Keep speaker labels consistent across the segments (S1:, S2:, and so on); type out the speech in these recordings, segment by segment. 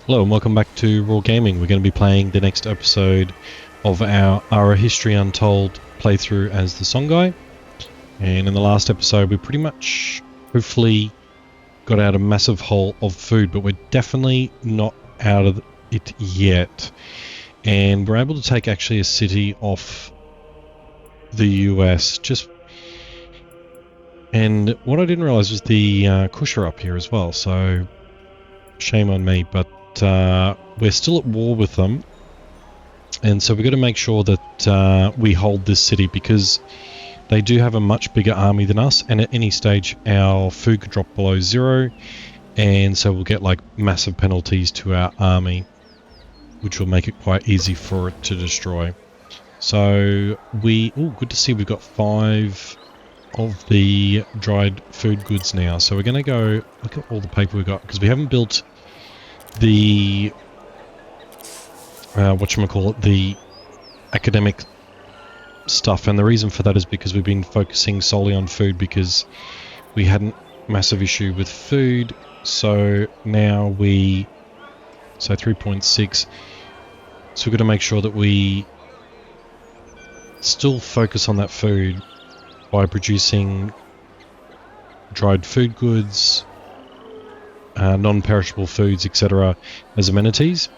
S1: Hello and welcome back to Raw Gaming. We're going to be playing the next episode of our History Untold playthrough as the Songhai. And in the last episode we pretty much, hopefully, got out a massive haul of food, but we're definitely not out of it yet. And we're able to take actually a city off the US. And what I didn't realise was the Kush are up here as well, so shame on me, but we're still at war with them. And so we've got to make sure that we hold this city, because they do have a much bigger army than us, and at any stage our food could drop below zero, and so we'll get like massive penalties to our army, which will make it quite easy for it to destroy. So good to see we've got 5 of the dried food goods now. So we're going to go look at all the paper we've got, because we haven't built the the academic stuff, and the reason for that is because we've been focusing solely on food, because we had a massive issue with food. So now 3.6, so we've got to make sure that we still focus on that food by producing dried food goods, non-perishable foods, etc. as amenities.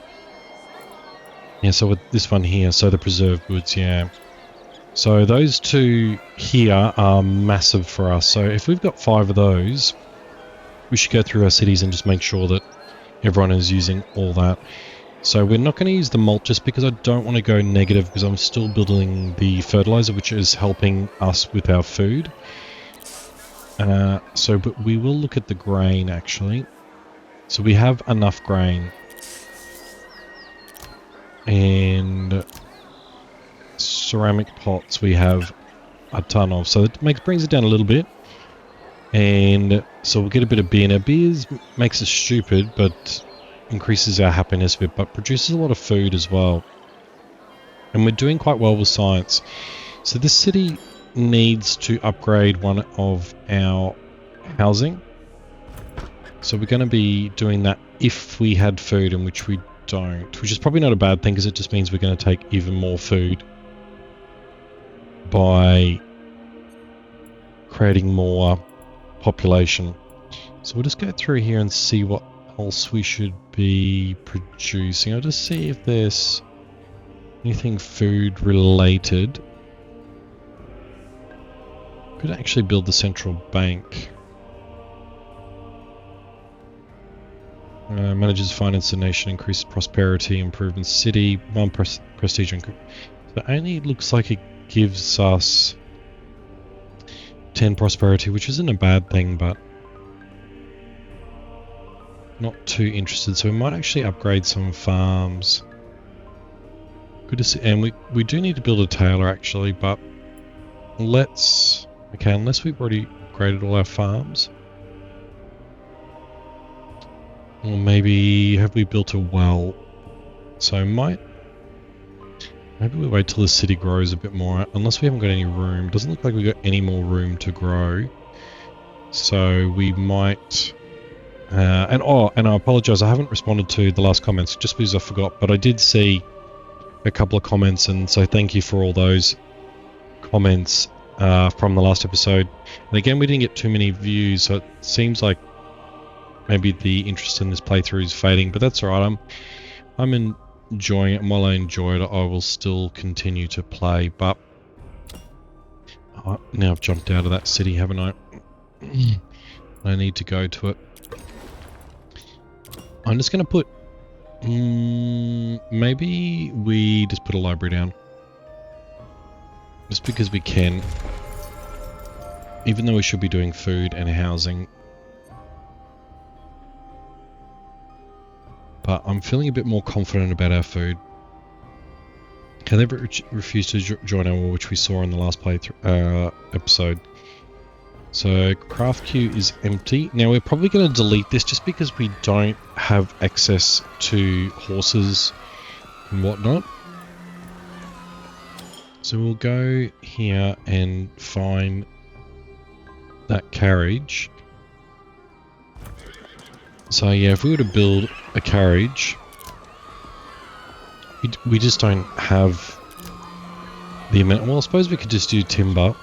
S1: Yeah, so with this one here, so the preserved goods, yeah. So those two here are massive for us. So if we've got 5 of those, we should go through our cities and just make sure that everyone is using all that. So we're not going to use the malt just because I don't want to go negative, because I'm still building the fertilizer, which is helping us with our food. But we will look at the grain actually. So we have enough grain. And ceramic pots we have a ton of, so it brings it down a little bit. And so we'll get a bit of beer. Now beer makes us stupid, but increases our happiness a bit, but produces a lot of food as well. And we're doing quite well with science. So this city needs to upgrade one of our housing. So we're going to be doing that if we had food, in which we don't, which is probably not a bad thing, because it just means we're going to take even more food by creating more population. So we'll just go through here and see what else we should be producing. I'll just see if there's anything food related. Could actually build the central bank. Manages finance the nation, increases prosperity, improvement city, 1 prestige. So it only looks like it gives us 10 prosperity, which isn't a bad thing, but not too interested. So we might actually upgrade some farms. Good to see. And we do need to build a tailor actually, but unless we've already upgraded all our farms. Or maybe have we built a well? So maybe we wait till the city grows a bit more, unless we haven't got any room. Doesn't look like we've got any more room to grow. So we might... and I apologise, I haven't responded to the last comments just because I forgot, but I did see a couple of comments, and so thank you for all those comments from the last episode. And again, we didn't get too many views, so it seems like maybe the interest in this playthrough is fading, but that's alright. I'm enjoying it, and while I enjoy it, I will still continue to play. But now I've jumped out of that city, haven't I? I need to go to it. I'm just going to put... maybe we just put a library down. Just because we can. Even though we should be doing food and housing. But I'm feeling a bit more confident about our food. Can they refuse to join our war, which we saw in the last playthrough episode. So craft queue is empty. Now we're probably going to delete this just because we don't have access to horses and whatnot. So we'll go here and find that carriage. So yeah, if we were to build a carriage, we just don't have the amount. Well, I suppose we could just do timber.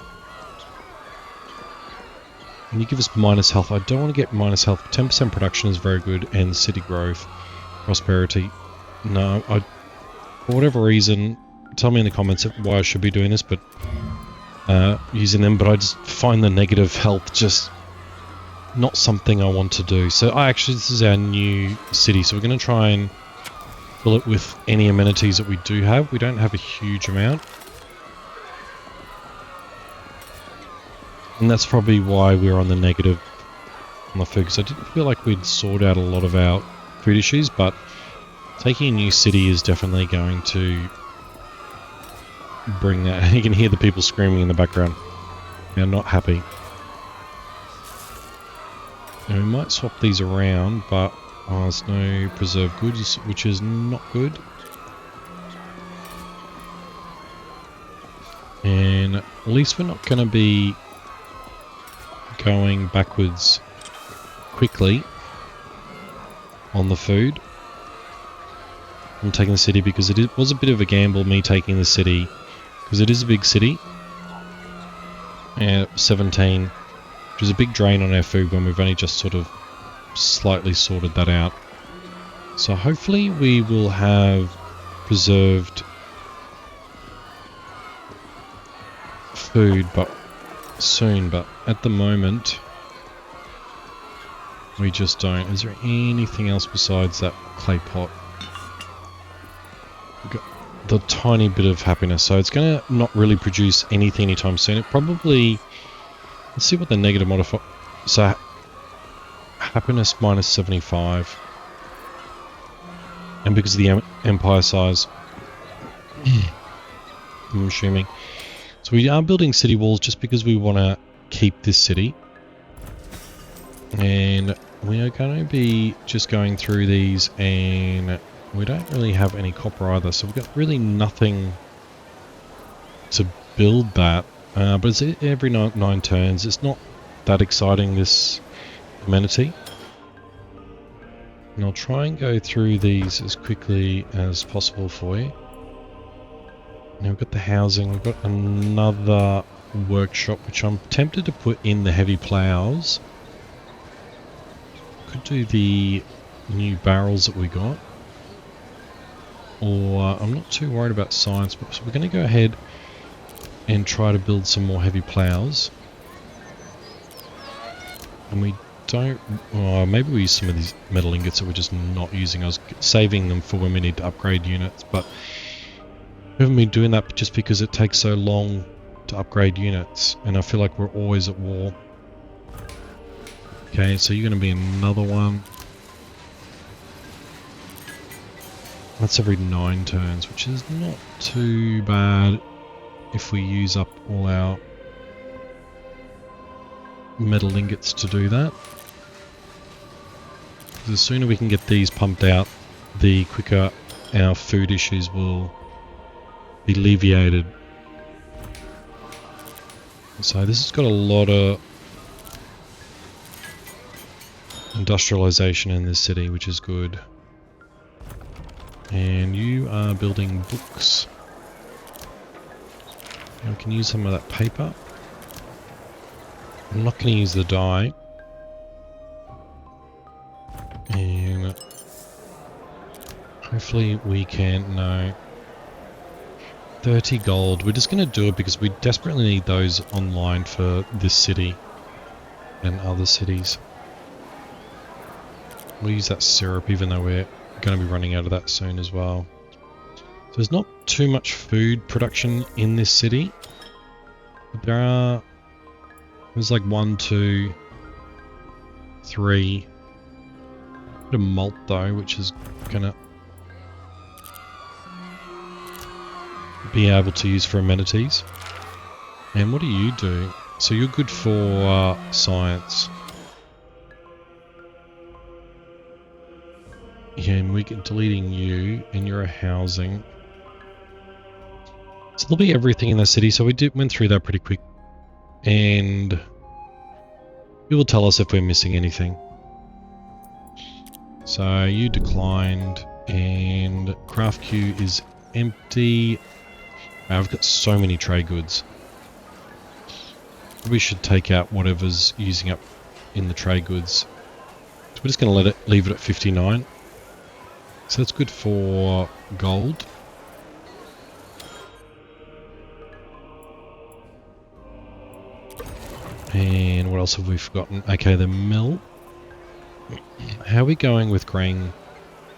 S1: And you give us minus health. I don't want to get minus health. 10% production is very good, and city growth, prosperity. No, for whatever reason, tell me in the comments why I should be doing this, but using them. But I just find the negative health just not something I want to do. So this is our new city, so we're going to try and fill it with any amenities that we do have. We don't have a huge amount, and that's probably why we're on the negative on the food, because I didn't feel like we'd sort out a lot of our food issues, but taking a new city is definitely going to bring that. You can hear the people screaming in the background. They're not happy. And we might swap these around, but there's no preserved goods, which is not good. And at least we're not going to be going backwards quickly on the food. I'm taking the city because it was a bit of a gamble, me taking the city, because it is a big city. And 17, which is a big drain on our food when we've only just sort of slightly sorted that out. So hopefully we will have preserved food soon, but at the moment we just don't. Is there anything else besides that clay pot? We've got the tiny bit of happiness, so it's going to not really produce anything anytime soon. It probably, let's see what the negative modifier, so happiness minus 75, and because of the empire size, I'm assuming. So we are building city walls just because we want to keep this city, and we are going to be just going through these, and we don't really have any copper either, so we've got really nothing to build that. But it's every 9 turns. It's not that exciting, this amenity. And I'll try and go through these as quickly as possible for you. Now we've got the housing, we've got another workshop, which I'm tempted to put in the heavy plows. Could do the new barrels that we got. Or I'm not too worried about science, but so we're going to go ahead and try to build some more heavy plows. And we don't, maybe we use some of these metal ingots that we're just not using. I was saving them for when we need to upgrade units, but we haven't been doing that just because it takes so long to upgrade units, and I feel like we're always at war. Okay, so you're going to be another one. That's every 9 turns, which is not too bad if we use up all our metal ingots to do that. The sooner we can get these pumped out, the quicker our food issues will be alleviated. So this has got a lot of industrialization in this city, which is good. And you are building books. Now we can use some of that paper. I'm not going to use the dye. And hopefully we can, no. 30 gold. We're just going to do it because we desperately need those online for this city and other cities. We'll use that syrup even though we're going to be running out of that soon as well. So there's not too much food production in this city. But there's like 1, 2, 3. Bit of malt though, which is going to be able to use for amenities. And what do you do? So you're good for science. Yeah, and we get deleting you, and you're a housing. So there'll be everything in the city. So we went through that pretty quick, and it will tell us if we're missing anything. So you declined, and craft queue is empty. I've got so many trade goods. We should take out whatever's using up in the trade goods. So we're just going to leave it at 59. So that's good for gold. And what else have we forgotten? Okay, the mill. How are we going with grain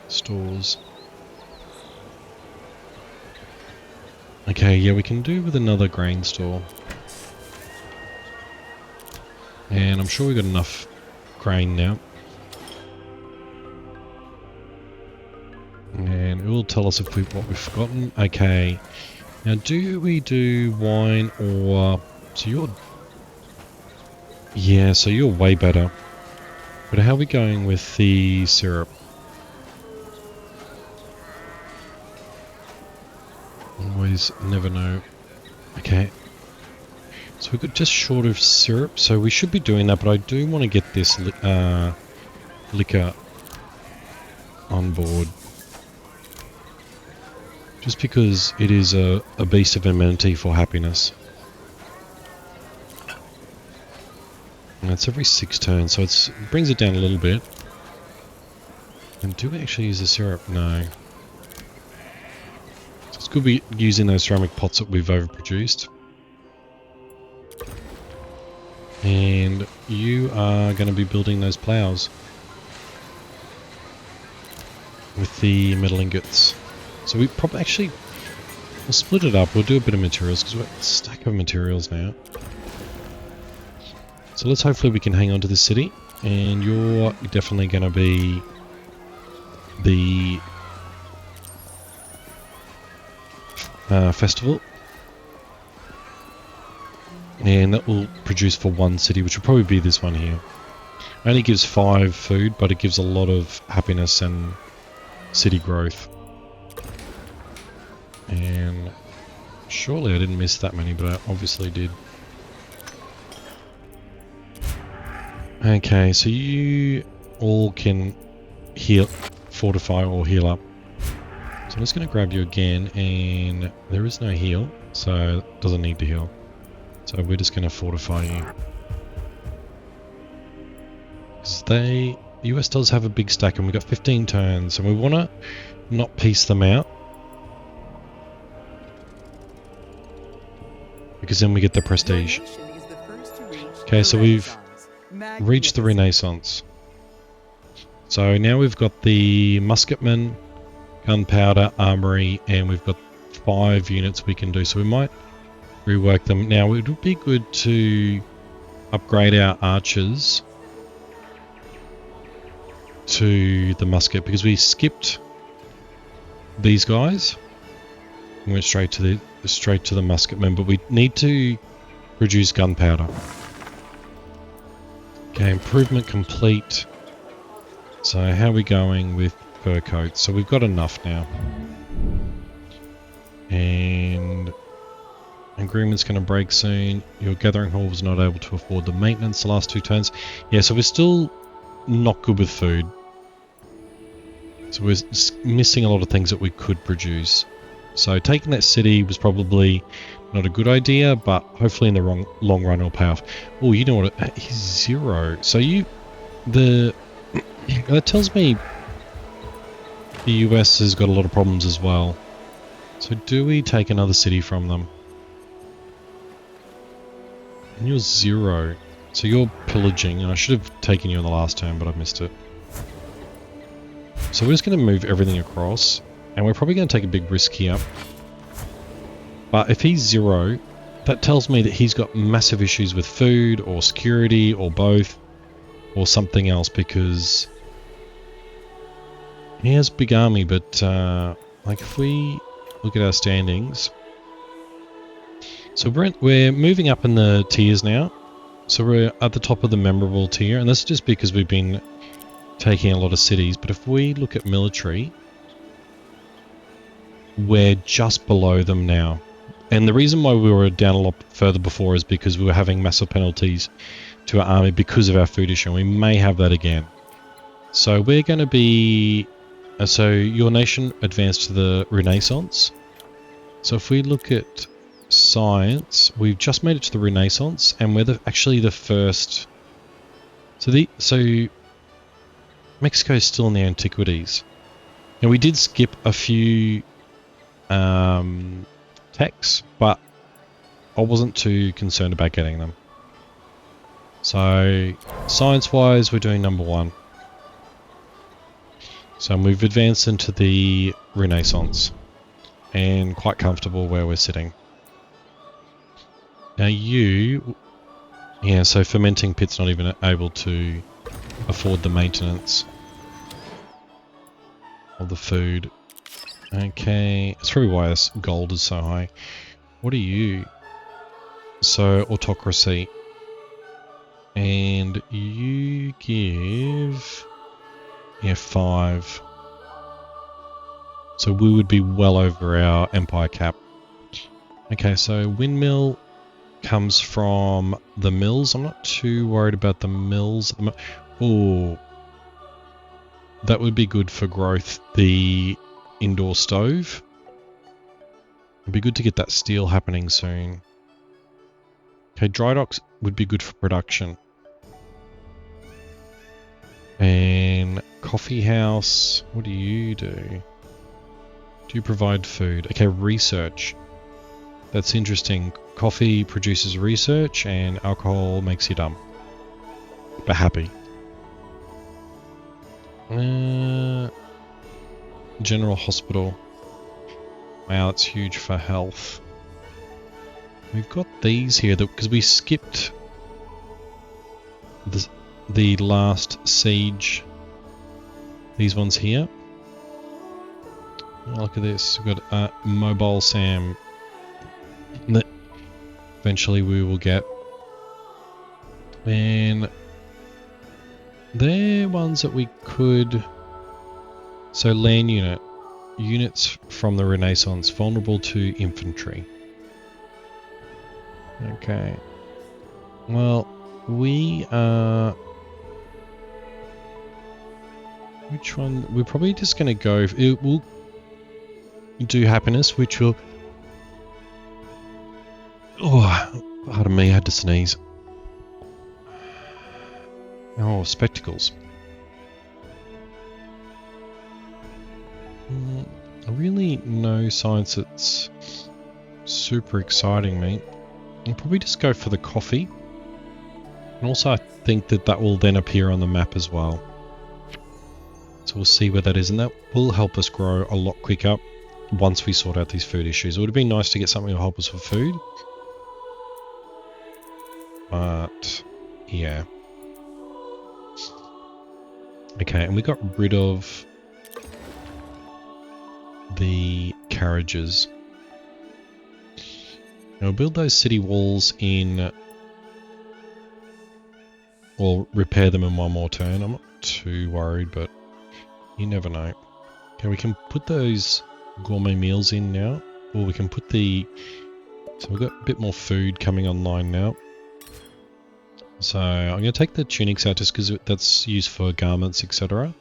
S1: stores? Okay, yeah, we can do with another grain store. And I'm sure we've got enough grain now. And it will tell us if what we've forgotten. Okay. Now, do we do wine or... So you're... Yeah, so you're way better. But how are we going with the syrup? Always never know. Okay. So we've got just short of syrup, so we should be doing that, but I do want to get this liquor on board. Just because it is a beast of amenity for happiness. And it's every 6 turns, so it brings it down a little bit. And do we actually use the syrup? No. So it's good we using those ceramic pots that we've overproduced. And you are going to be building those plows with the metal ingots. So we probably actually, we'll split it up. We'll do a bit of materials because we've got a stack of materials now. So let's hopefully we can hang on to this city. And you're definitely going to be the festival. And that will produce for one city, which will probably be this one here. It only gives 5 food, but it gives a lot of happiness and city growth. And surely I didn't miss that many, but I obviously did. Okay, so you all can heal, fortify or heal up. So I'm just going to grab you again, and there is no heal, so it doesn't need to heal. So we're just going to fortify you. Because the US does have a big stack, and we've got 15 turns, and we want to not piece them out. Because then we get the prestige. Okay, so we've reached the Renaissance. So now we've got the musketmen, gunpowder, armory, and we've got 5 units we can do. So we might rework them. Now it would be good to upgrade our archers to the musket because we skipped these guys and went straight to the musketmen, but we need to produce gunpowder. Okay, improvement complete. So how are we going with fur coats? So we've got enough now. And agreement's going to break soon. Your gathering hall was not able to afford the maintenance the last 2 turns. Yeah, so we're still not good with food. So we're missing a lot of things that we could produce. So taking that city was probably not a good idea, but hopefully in the long run it'll pay off. Oh, you know what? He's 0. So that tells me the US has got a lot of problems as well. So do we take another city from them? And you're 0. So you're pillaging, and I should have taken you in the last turn, but I missed it. So we're just going to move everything across, and we're probably going to take a big risk here. But if he's 0, that tells me that he's got massive issues with food, or security, or both, or something else, because he has a big army, but like if we look at our standings, so we're moving up in the tiers now. So we're at the top of the memorable tier, and that's just because we've been taking a lot of cities. But if we look at military, we're just below them now. And the reason why we were down a lot further before is because we were having massive penalties to our army because of our food issue. And we may have that again. So we're going to be... so your nation advanced to the Renaissance. So if we look at science, we've just made it to the Renaissance, and we're actually the first... So Mexico's still in the antiquities. Now we did skip a few techs, but I wasn't too concerned about getting them. So science-wise, we're doing number 1. So we've advanced into the Renaissance and quite comfortable where we're sitting. Now yeah, so fermenting pit's not even able to afford the maintenance of the food. Okay, that's probably why this gold is so high. What are you? So autocracy. And you give... yeah, 5. So we would be well over our empire cap. Okay, so windmill comes from the mills. I'm not too worried about the mills. Oh, that would be good for growth. The indoor stove. It'd be good to get that steel happening soon. Okay, dry docks would be good for production. And coffee house, what do you do? Do you provide food? Okay, research. That's interesting. Coffee produces research and alcohol makes you dumb. But happy. General hospital. Wow, that's huge for health. We've got these here because we skipped the last siege. These ones here. Oh, look at this. We've got Mobile Sam that eventually we will get. And they're ones that we could... So land unit. Units from the Renaissance. Vulnerable to infantry. Okay. Well, we are... which one? We're probably just going to go... we'll do happiness, which will... oh, pardon me, I had to sneeze. Oh, spectacles. Really no science that's super exciting me. I'll probably just go for the coffee. And also I think that will then appear on the map as well. So we'll see where that is, and that will help us grow a lot quicker once we sort out these food issues. It would have been nice to get something to help us with food. But, yeah. Okay, and we got rid of the carriages. Now we'll build those city walls in... or repair them in one more turn. I'm not too worried, but you never know. Okay, we can put those gourmet meals in now. Or we can put the... so we've got a bit more food coming online now. So I'm going to take the tunics out just because that's used for garments, etc.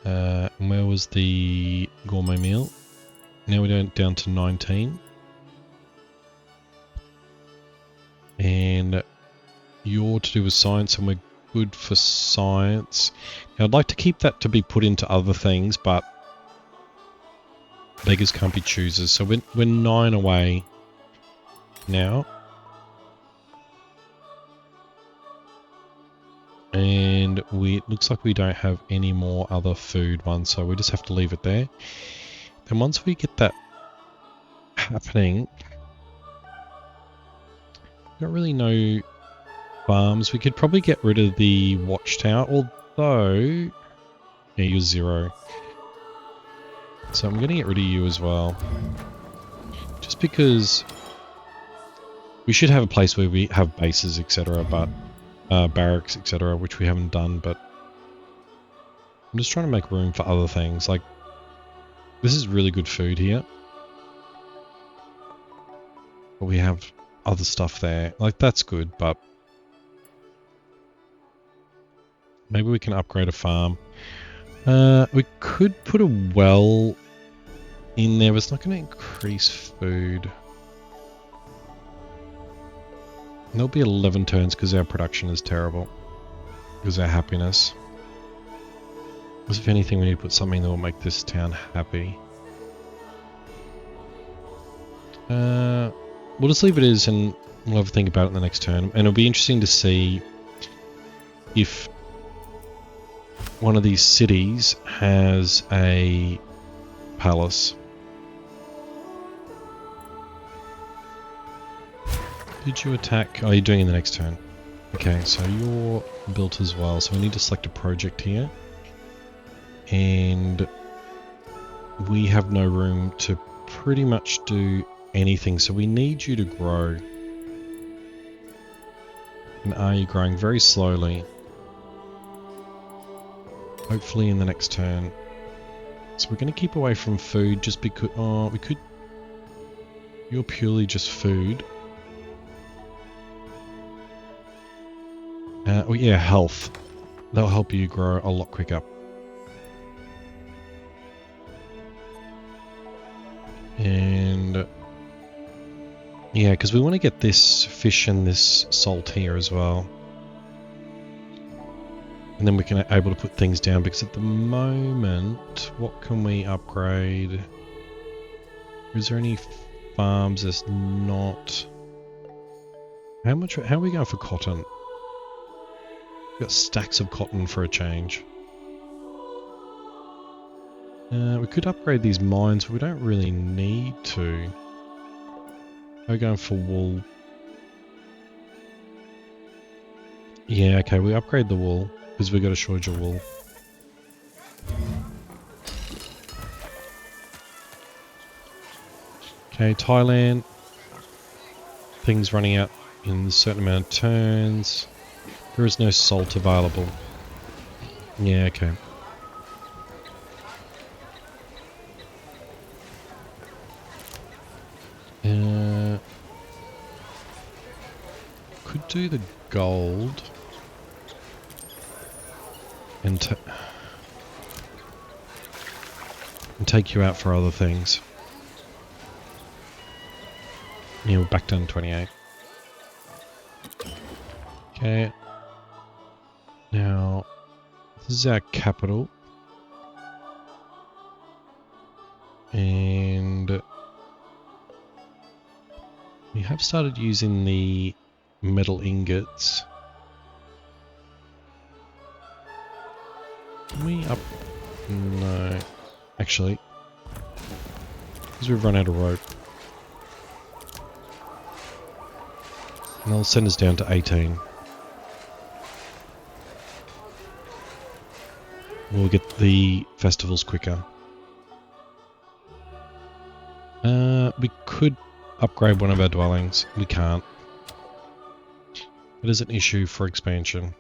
S1: Where was the gourmet meal? Now we're down to 19. And you're to do with science, and we're good for science. Now I'd like to keep that to be put into other things, but beggars can't be choosers. So we're 9 away now. And it looks like we don't have any more other food ones, so we just have to leave it there. Then once we get that happening, not really no farms. We could probably get rid of the watchtower, although... yeah, you're 0. So I'm going to get rid of you as well. Just because we should have a place where we have bases, etc., but... barracks, etc., which we haven't done, but I'm just trying to make room for other things. Like, this is really good food here, but we have other stuff there. Like, that's good, but Maybe we can upgrade a farm. We could put a well in there, but it's not going to increase food. And there'll be 11 turns because our production is terrible. Because our happiness. Because if anything, we need to put something that will make this town happy. We'll just leave it as, and we'll have a think about it in the next turn. And it'll be interesting to see if one of these cities has a palace. Did you attack? Oh, you're doing it in the next turn. Okay, so you're built as well. So we need to select a project here. And we have no room to pretty much do anything. So we need you to grow. And are you growing very slowly? Hopefully in the next turn. So we're going to keep away from food just because... Oh, we could... You're purely just food. Oh yeah, health. That'll help you grow a lot quicker. And... Yeah, because we want to get this fish and this salt here as well. And then we can able to put things down, because at the moment, what can we upgrade? Is there any farms there's not? How are we going for cotton? We've got stacks of cotton for a change. We could upgrade these mines, but we don't really need to. We're going for wool. Yeah, okay, we upgrade the wool, because we've got a shortage of wool. Okay, Thailand. Things running out in a certain amount of turns. There is no salt available. Yeah, okay. Could do the gold and take you out for other things. Yeah, we're back down to 28. Okay. Now, this is our capital. And we have started using the metal ingots. Can we up? No. Actually, because we've run out of rope. And they'll send us down to 18. We'll get the festivals quicker. We could upgrade one of our dwellings. We can't. It is an issue for expansion.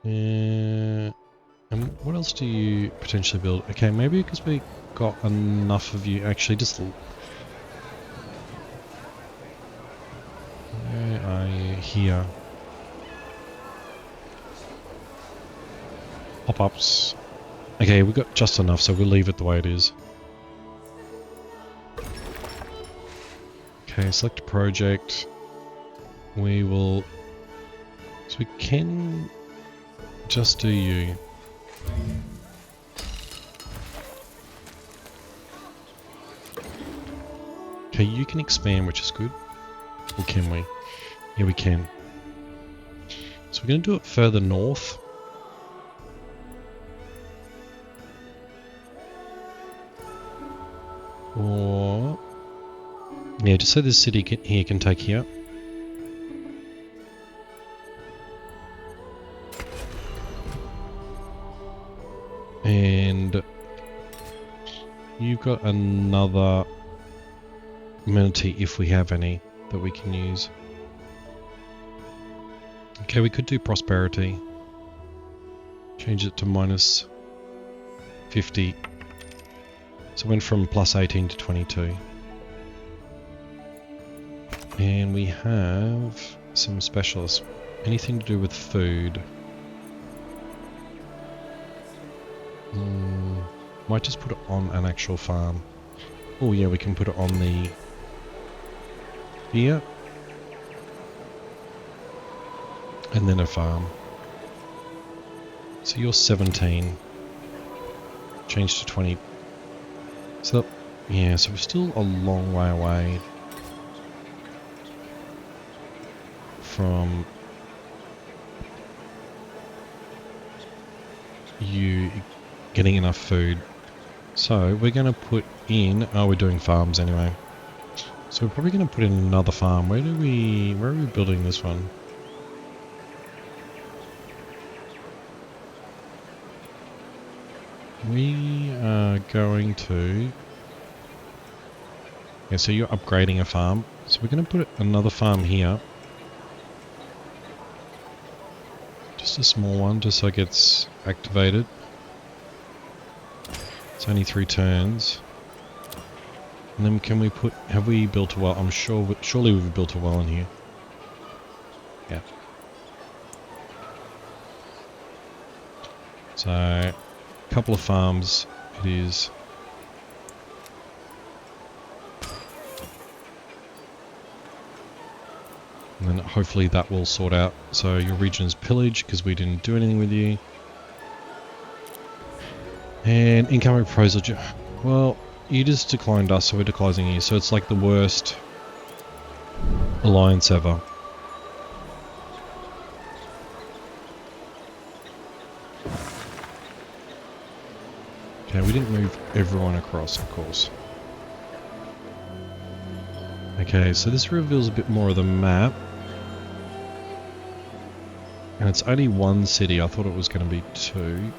S1: And what else do you potentially build? Okay, maybe because we got enough of you. Actually, just... Where are you? Here. Pop-ups. Okay, we've got just enough, so we'll leave it the way it is. Okay, select a project. We will... So we can just do you. Okay, you can expand, which is good. Or can we? Yeah, we can. So we're going to do it further north. Or... Yeah, just so this city here can take here. And... You've got another amenity, if we have any, that we can use. Okay, we could do prosperity. Change it to minus 50. So it went from plus 18 to 22. And we have some specialists. anything to do with food. Might just put it on an actual farm. Oh yeah, we can put it on the... here. And then a farm. So you're 17. Change to 20. So, yeah, so we're still a long way away from you getting enough food. So we're going to put in... oh, we're doing farms anyway. So we're probably going to put in another farm. Where are we building this one? We are going to... yeah, so you're upgrading a farm. So we're going to put another farm here. Just a small one, just so it gets activated. It's only 3 turns. And then can we put... have we built a well? I'm sure... surely we've built a well in here. Yeah. So... a couple of farms it is. And then hopefully that will sort out. So your region's pillaged because we didn't do anything with you. And incoming proposal. Well, you just declined us, so we're declining you. So it's like the worst alliance ever. Okay, we didn't move everyone across, of course. Okay, so this reveals a bit more of the map. And it's only 1 city. I thought it was going to be 2.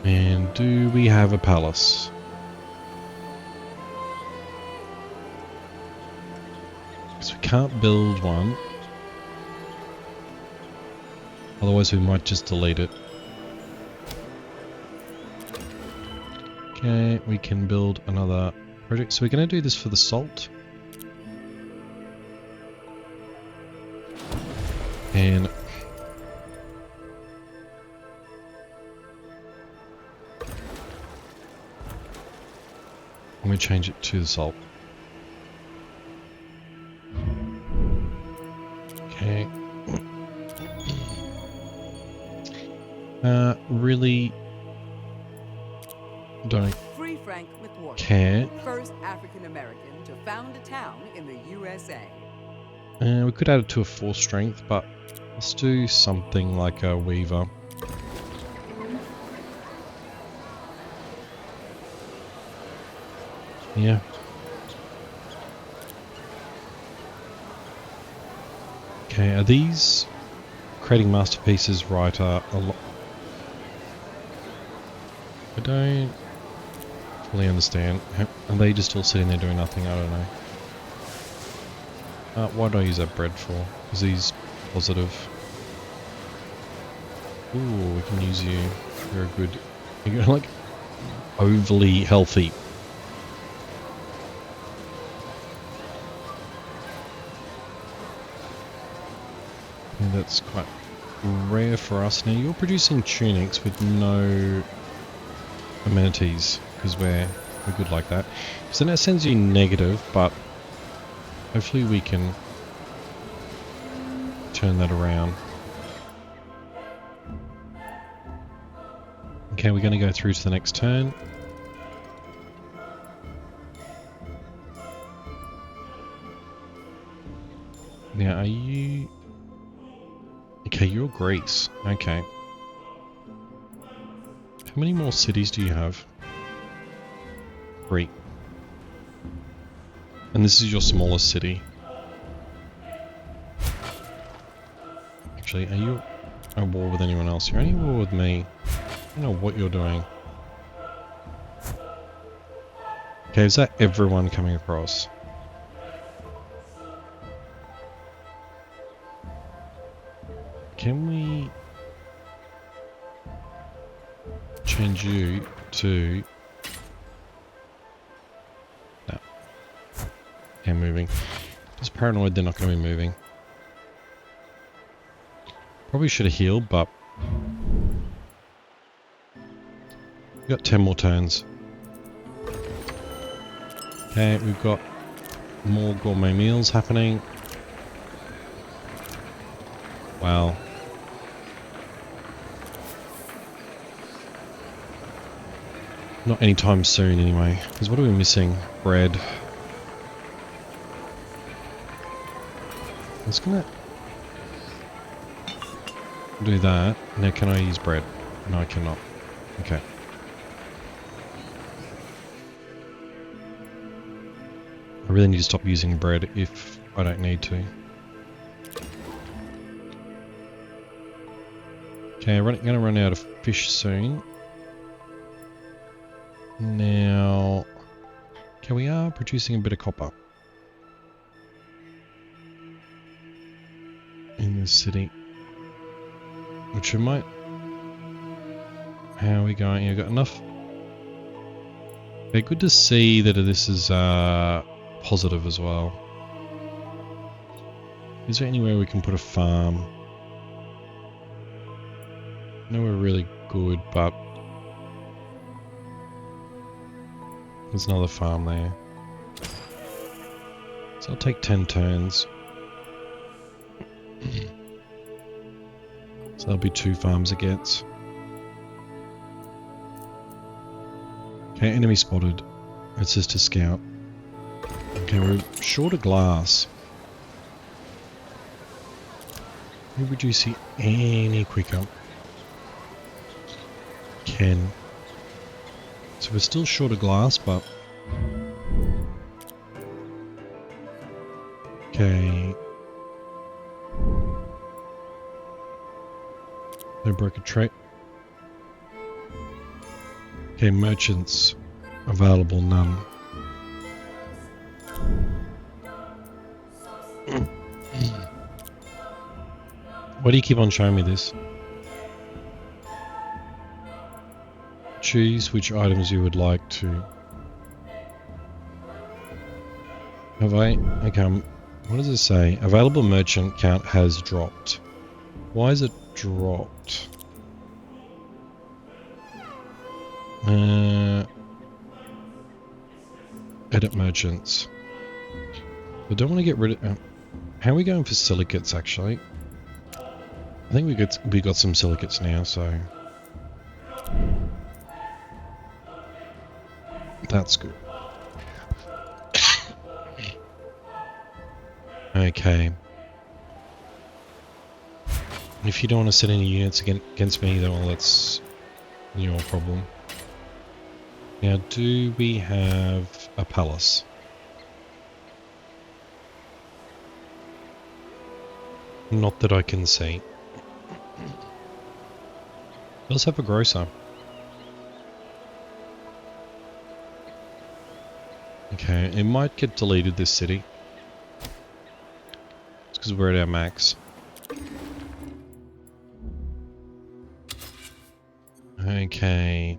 S1: And do we have a palace? Because we can't build one. Otherwise we might just delete it. Okay, we can build another project. So we're going to do this for the salt. And I'm going to change it to the salt. Okay. Really don't care.
S2: First African American to found a town in the USA.
S1: We could add it to a 4 strength, but let's do something like a weaver. Yeah. Okay, are these creating masterpieces right? A lot. I don't fully understand. Are they just all sitting there doing nothing? I don't know. What do I use that bread for? Because he's positive. Ooh, we can use you. You're good. You're like overly healthy. Yeah, that's quite rare for us. Now you're producing tunics with no amenities because we're good like that. So that sends you negative, but hopefully we can turn that around. Okay, we're going to go through to the next turn. Now, are you... okay, you're Greece. Okay. How many more cities do you have? 3. And this is your smallest city. Actually, are you at war with anyone else? You're only at war with me. I don't know what you're doing. Okay, is that everyone coming across? Can we change you to... no. They're moving. Just paranoid they're not going to be moving. Probably should have healed, but we've got 10 more turns. Okay, we've got more gourmet meals happening. Wow. Not anytime soon anyway. Because what are we missing? Bread. I was gonna do that. Now can I use bread? No, I cannot. Okay. I really need to stop using bread if I don't need to. Okay, I'm gonna run out of fish soon. Now, okay, we are producing a bit of copper in this city, which we might. How are we going? You've got enough. Okay, good to see that this is positive as well. Is there anywhere we can put a farm? No, we're really good, but there's another farm there. So I'll take 10 turns. So that'll be 2 farms it gets. Okay, enemy spotted. It's just a scout. Okay, we're short of glass. Who would you see any quicker? Ken. So we're still short of glass, but... Okay. They broke a trait. Okay, merchants. Available, none. Why do you keep on showing me this? Choose which items you would like to. Have I? Okay, what does it say? Available merchant count has dropped. Why is it dropped? Edit merchants. I don't want to get rid of... how are we going for silicates, actually? I think we got some silicates now, so... That's good. Okay. If you don't want to set any units against me, then well, that's your problem. Now, do we have a palace? Not that I can see. Let's have a grocer. Okay, it might get deleted, this city. It's because we're at our max. Okay.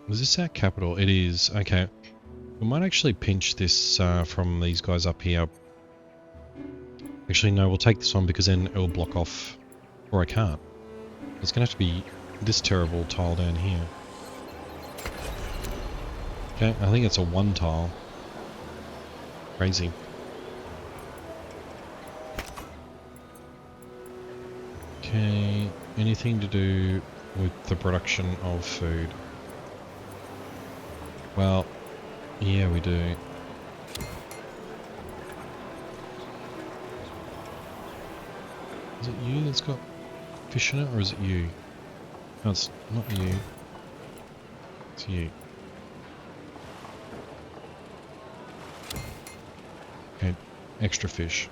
S1: Was this our capital? It is. Okay. We might actually pinch this from these guys up here. Actually, no, we'll take this one because then it'll block off. Or I can't. It's going to have to be this terrible tile down here. Okay, I think it's a 1 tile. Crazy. Okay, anything to do with the production of food? Well, yeah, we do. Is it you that's got fish in it, or is it you? No, it's not you. It's you. Okay, extra fish.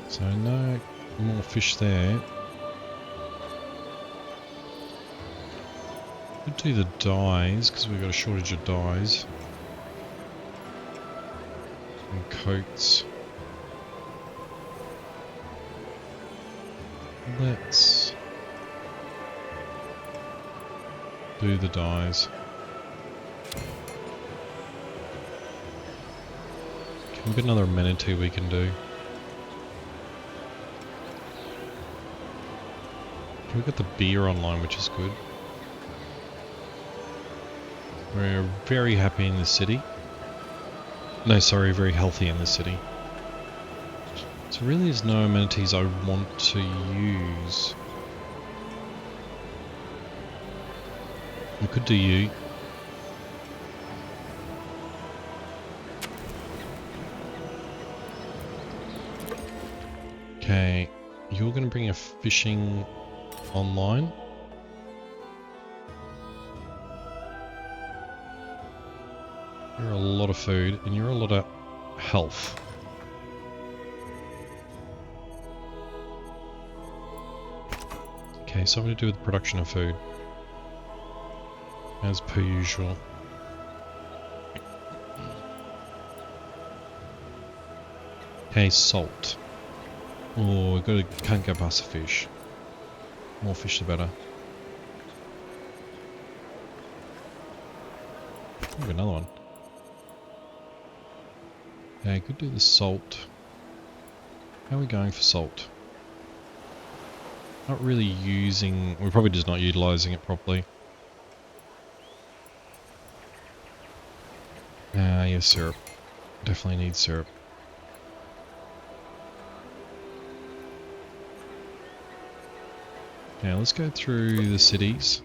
S1: So no more fish there. Could do the dyes, because we've got a shortage of dyes. And coats. Let's... Do the dyes. Okay, we've got another amenity we can do. Okay, we've got the beer online, which is good. We're very happy in the city. No, sorry, very healthy in the city. So really there's no amenities I want to use. We could do you. Okay, you're going to bring a fishing online. You're a lot of food and you're a lot of health. Okay, so I'm going to do with the production of food. As per usual. Okay, salt. Oh, can't go past the fish. More fish the better. Ooh, another one. Okay, could do the salt. How are we going for salt? Not really using... We're probably just not utilising it properly. Yeah, syrup. Definitely need syrup. Now let's go through the cities.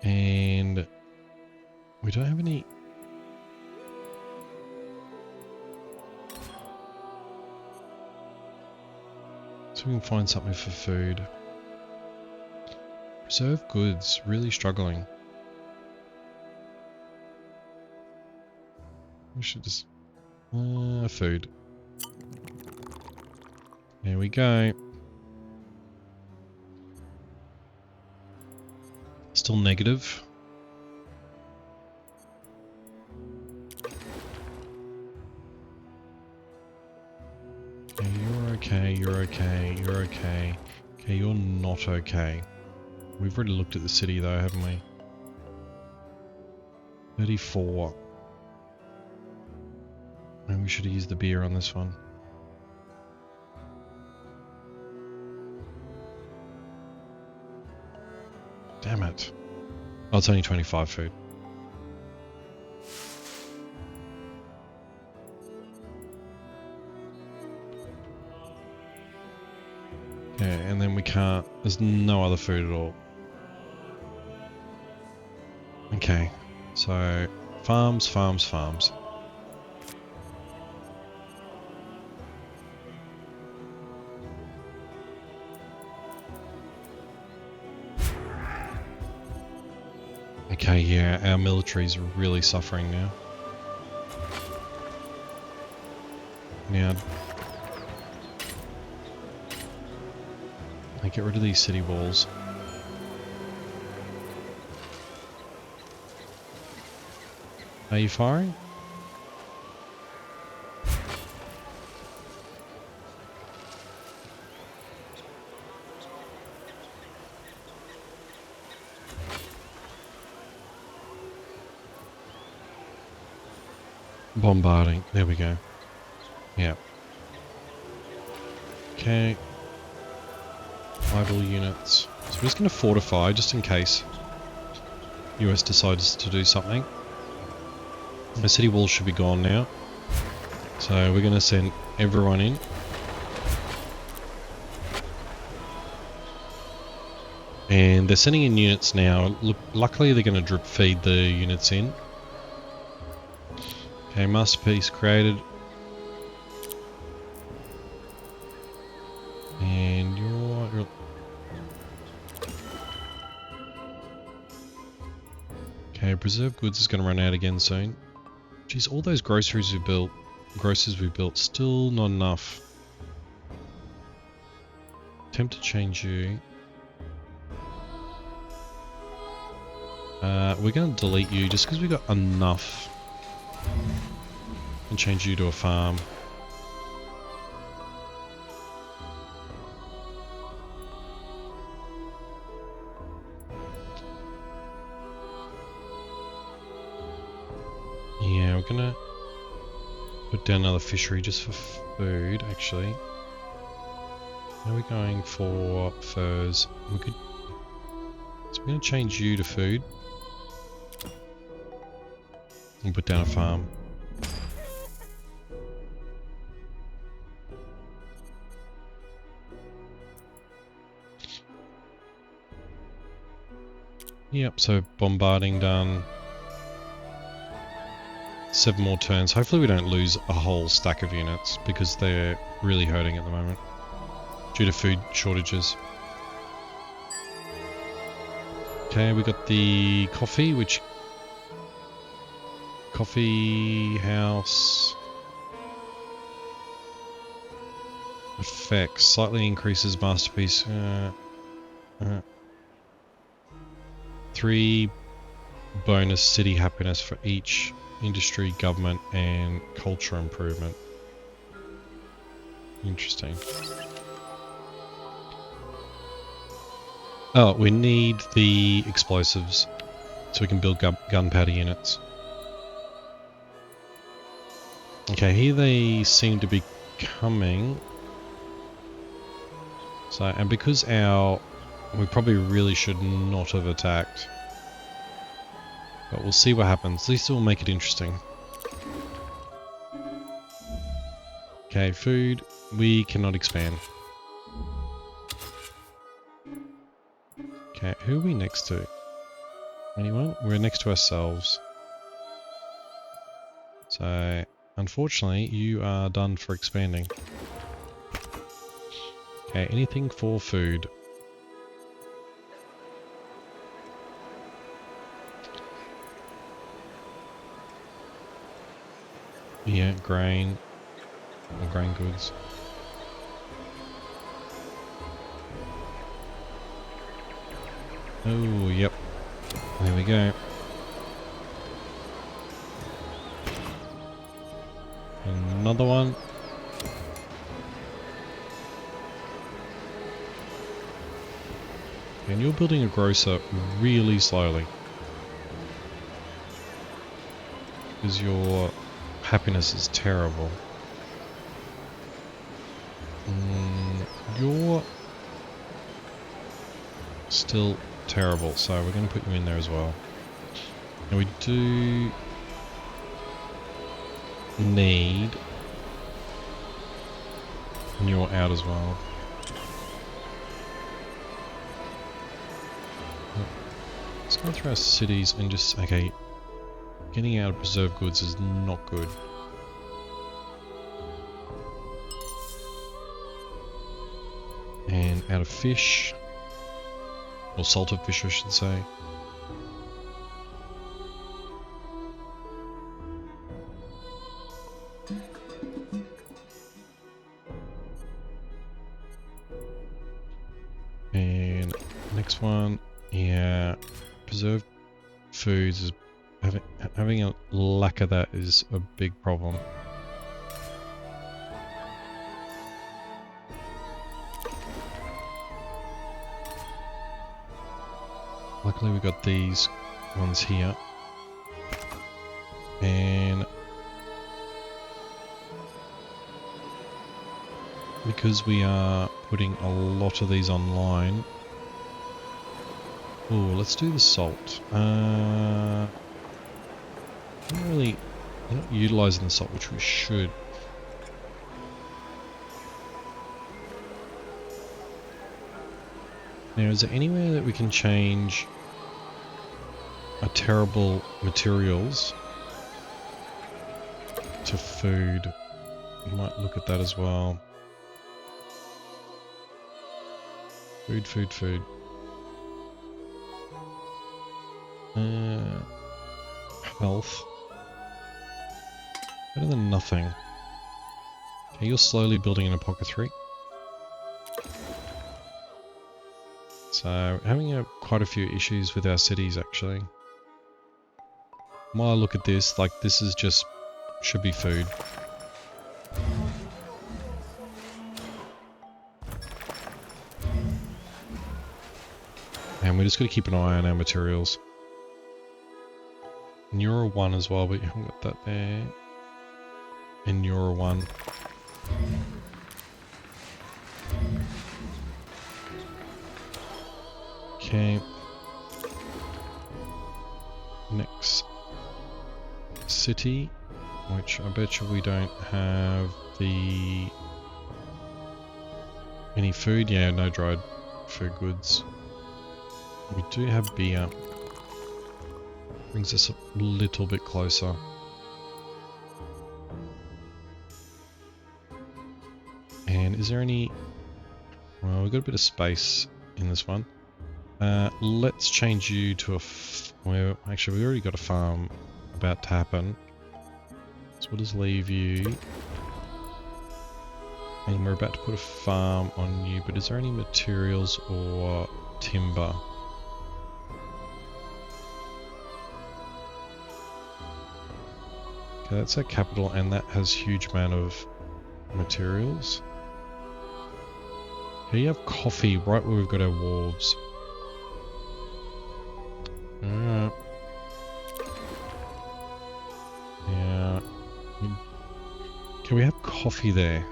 S1: And we don't have any... So we can find something for food. Preserved goods, really struggling. We should just... food. There we go. Still negative. Okay, you're okay, you're okay, you're okay. Okay, you're not okay. We've already looked at the city though, haven't we? 34. Maybe we should have used the beer on this one. Damn it. Oh, it's only 25 food. Yeah, and then we can't... There's no other food at all. Okay, so... Farms, farms, farms. Okay, yeah, our military's really suffering now. Now... get rid of these city walls. Are you firing? Bombarding. There we go. Yeah. Okay. Idle units. So we're just going to fortify just in case US decides to do something. The city walls should be gone now. So we're going to send everyone in. And they're sending in units now. Look, luckily they're going to drip feed the units in. Okay, masterpiece created. And you're... Okay, preserved goods is going to run out again soon. Jeez, all those grocers we built, still not enough. Attempt to change you. We're going to delete you just because we got enough. And change you to a farm. gonna put down another fishery just for food, actually. How are we going for furs? We could... So we're gonna change you to food. And put down a farm. Yep, so bombarding done. 7 more turns. Hopefully we don't lose a whole stack of units because they're really hurting at the moment due to food shortages. Okay, we got the coffee, which... Coffee house... Effects. Slightly increases masterpiece. 3 bonus city happiness for each industry, government, and culture improvement. Interesting. Oh, we need the explosives so we can build gunpowder units. Okay, here they seem to be coming. So, and because we probably really should not have attacked. But we'll see what happens. At least it will make it interesting. Okay, food. We cannot expand. Okay, who are we next to? Anyone? We're next to ourselves. So, unfortunately, you are done for expanding. Okay, anything for food? Yeah, grain. Or grain goods. Oh, yep. There we go. Another one. And you're building a grocer really slowly. Because your happiness is terrible. You're still terrible, so we're going to put you in there as well. And we do need... And you're out as well. Let's go through our cities and just... Okay, getting out of preserved goods is not good. And out of fish. Or salted fish, I should say. And next one, yeah, preserved foods is having a lack of that is a big problem. Luckily we got these ones here. And because we are putting a lot of these online. Oh, let's do the salt. Not really, not utilizing the salt, which we should. Now, is there anywhere that we can change our terrible materials to food? We might look at that as well. Food, food, food. Health. Better than nothing. Okay, you're slowly building an apothecary. So, having quite a few issues with our cities, actually. While I look at this, like, this is just... should be food. And we're just going to keep an eye on our materials. And you're a 1 as well, but you haven't got that there. And you're a 1. Okay. Next city, which I bet you we don't have any food. Yeah, no dried food goods. We do have beer. Brings us a little bit closer. And is there any... Well, we've got a bit of space in this one. Let's change you to a... Well, actually, we already got a farm about to happen. So we'll just leave you. And we're about to put a farm on you, but is there any materials or timber? Okay, that's our capital, and that has huge amount of materials. Here you have coffee right where we've got our wharves. Alright. Yeah. Can we have coffee there?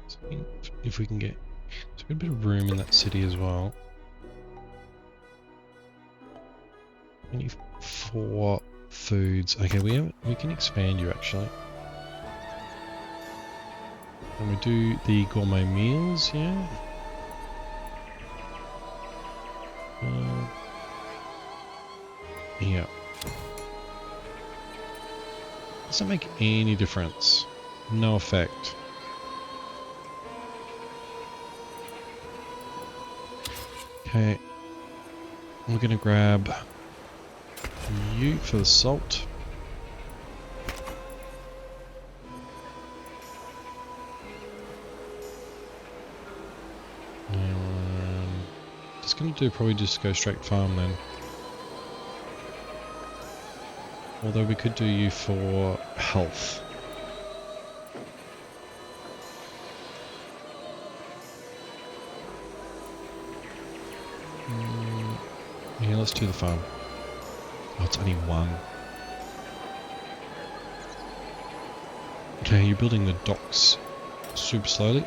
S1: So if we can get... There's a bit of room in that city as well. Only 4 foods. Okay, we can expand you actually. And we do the gourmet meals, yeah. Yeah. Doesn't make any difference. No effect. Okay. We're gonna grab you for the salt. Just gonna do probably just go straight farm then. Although we could do you for health. Yeah, let's do the farm. Oh, it's only 1. Okay, you're building the docks super slowly.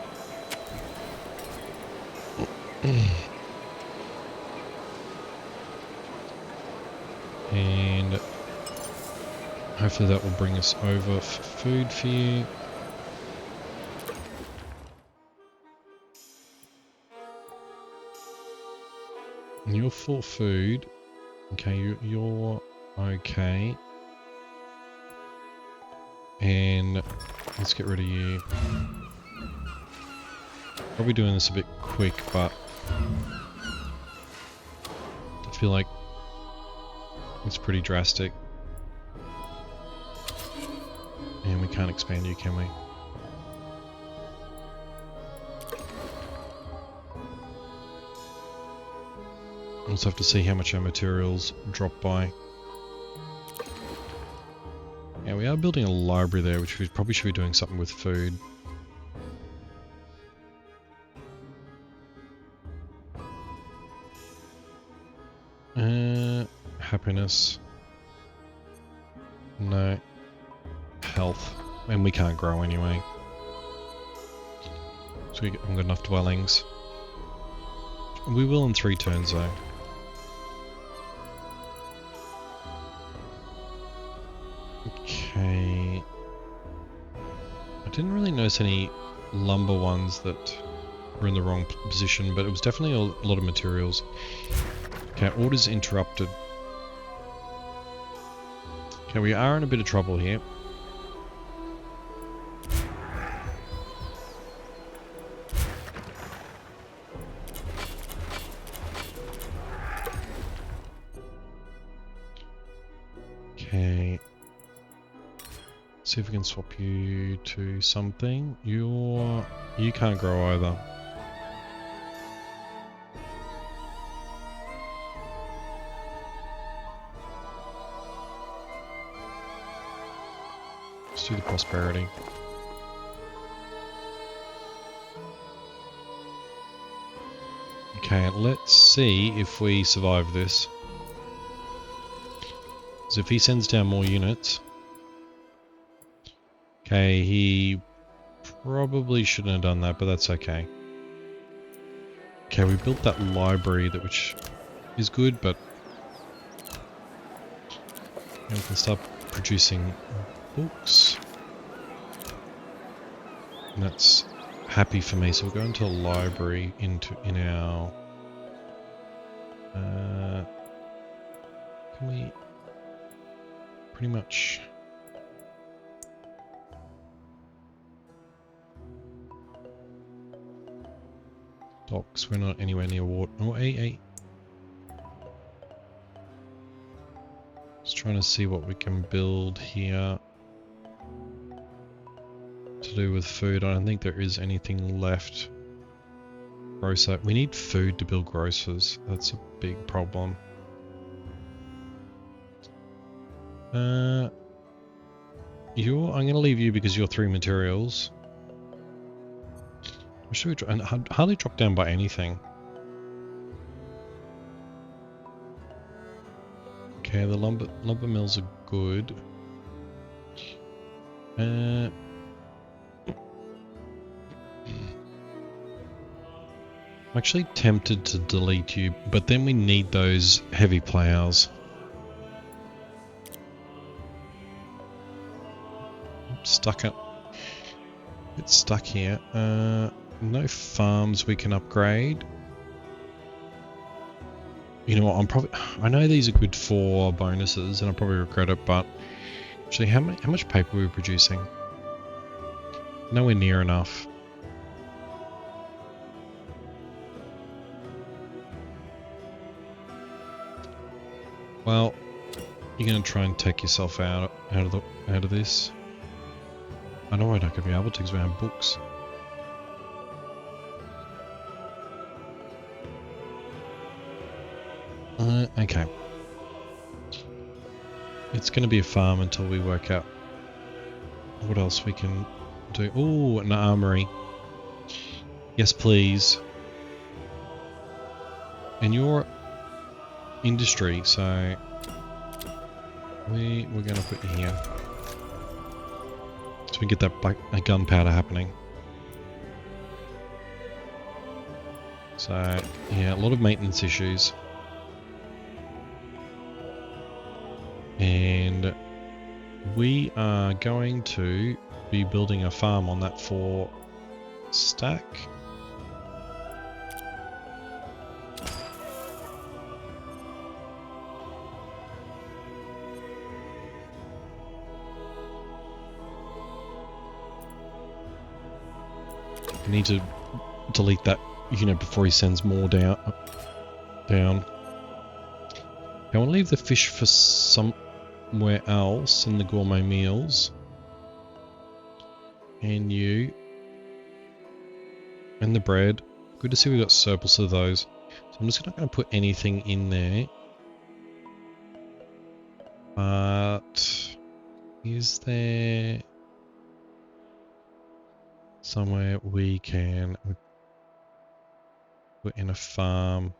S1: And hopefully that will bring us over for food for you. And you're full food. Okay, you're okay. And let's get rid of you. Probably doing this a bit quick, but I feel like it's pretty drastic. And we can't expand you, can we? We'll also have to see how much our materials drop by. Yeah, we are building a library there, which we probably should be doing something with food. Happiness. No. Health. And we can't grow anyway. So we haven't got enough dwellings. We will in 3 turns though. Okay. I didn't really notice any lumber ones that were in the wrong position, but it was definitely a lot of materials. Okay, orders interrupted. Okay, we are in a bit of trouble here. Okay. See if we can swap you to something. You can't grow either. Let's do the prosperity. Okay, let's see if we survive this. So if he sends down more units... Okay, he probably shouldn't have done that, but that's okay. Okay, we built that library, which is good, but... we can start producing books. And that's happy for me, so we'll go into a library in our... can we... pretty much... docks, we're not anywhere near water. Oh, hey. Just trying to see what we can build here to do with food. I don't think there is anything left. Grocer. We need food to build grocers. That's a big problem. I'm going to leave you because you're 3 materials. Should we and hardly drop down by anything. Okay, the lumber mills are good. I'm actually tempted to delete you, but then we need those heavy plows. It's stuck here. No farms we can upgrade. You know what, I know these are good for bonuses and I'll probably regret it, but actually how much paper are we producing? Nowhere near enough. Well, you're gonna try and take yourself out of this. I know we're not gonna be able to because we have books. Okay. It's going to be a farm until we work out what else we can do. Oh, an armory. Yes, please. And your industry, so we're going to put you here. So we get that gunpowder happening. So, yeah, a lot of maintenance issues. And we are going to be building a farm on that 4 stack. I need to delete that unit before he sends more down. I want to leave the fish for somewhere else in the gourmet meals. And you. And the bread. Good to see we got surplus of those. So I'm just not going to put anything in there. But is there somewhere we can put in a farm?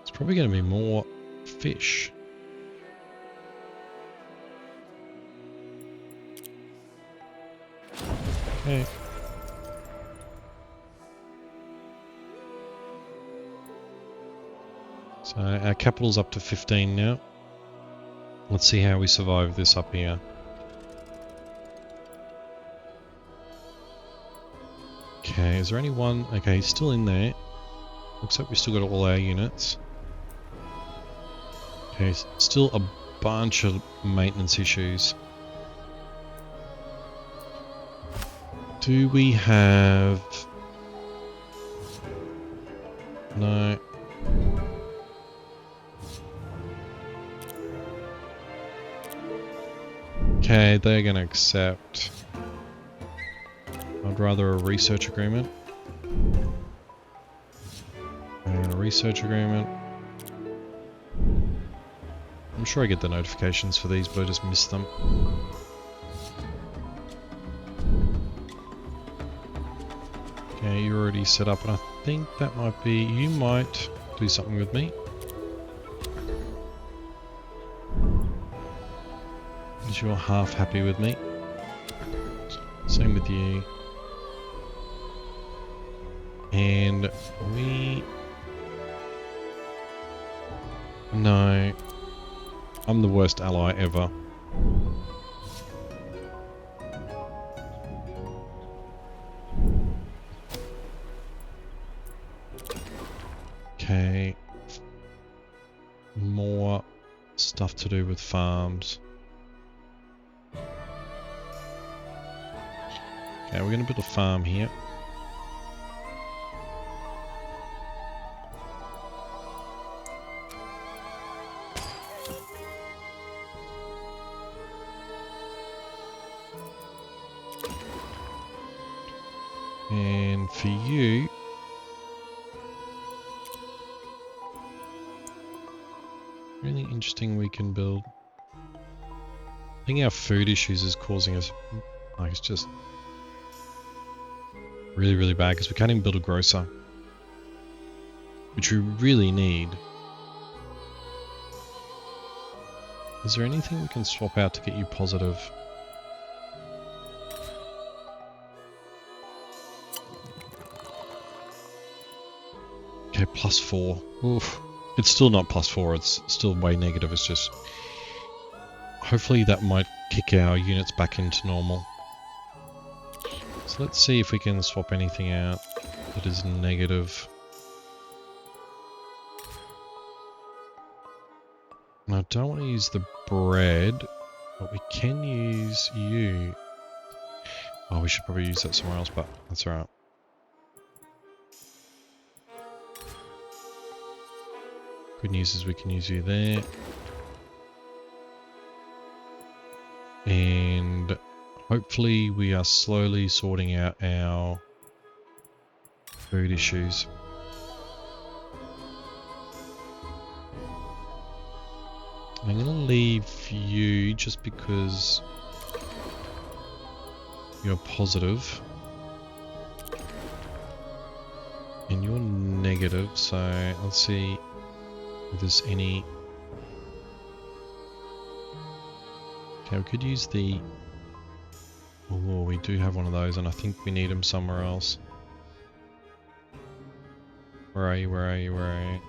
S1: It's probably going to be more fish. Okay. So our capital's up to 15 now. Let's see how we survive this up here. Okay, is there any one? Okay, he's still in there. Looks like we still got all our units. Okay, still a bunch of maintenance issues. Do we have... No. Okay, they're gonna accept. I'd rather a research agreement. And a research agreement. I'm sure I get the notifications for these, but I just miss them. Okay, you're already set up, and I think that might be... You might do something with me. Because you're half happy with me. Same with you. And we... No. I'm the worst ally ever. Okay. More stuff to do with farms. Okay, we're going to build a farm here. And for you... Really interesting we can build. I think our food issues is causing us... Like, it's just... Really, really bad, because we can't even build a grocer. Which we really need. Is there anything we can swap out to get you positive? Okay, +4. Oof. It's still not +4, it's still way negative, it's just... Hopefully that might kick our units back into normal. So let's see if we can swap anything out that is negative. And I don't want to use the bread, but we can use you. Oh, we should probably use that somewhere else, but that's alright. Good news is we can use you there. And hopefully we are slowly sorting out our food issues. I'm going to leave you just because you're positive. And you're negative, so let's see if there's any... Okay, we could use the... Oh, we do have one of those, and I think we need them somewhere else. Where are you? Where are you? Where are you?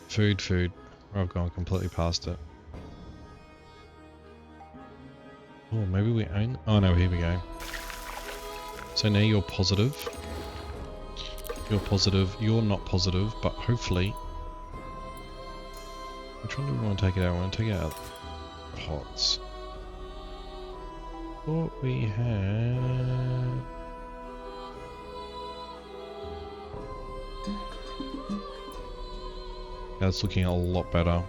S1: Food, food. I've gone completely past it. Oh, maybe we own... Oh no, here we go. So now you're positive. You're positive. You're not positive, but hopefully... Which one do we want to take it out? We want to take it out pots. What we had... That's looking a lot better.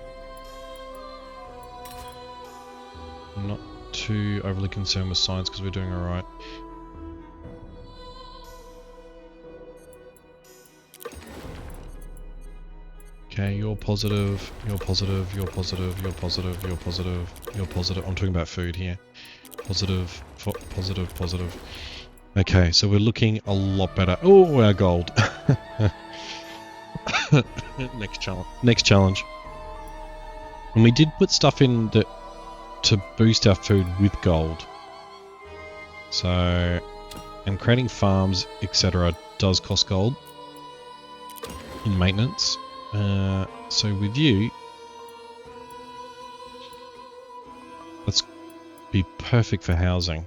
S1: I'm not too overly concerned with science because we're doing alright. Okay, you're positive, you're positive, you're positive, you're positive, you're positive, you're positive. I'm talking about food here. Positive, positive, positive. Okay, so we're looking a lot better. Oh, our gold. Next challenge. Next challenge. And we did put stuff in that to boost our food with gold. So, and creating farms, etc., does cost gold in maintenance. So with you, let's be perfect for housing.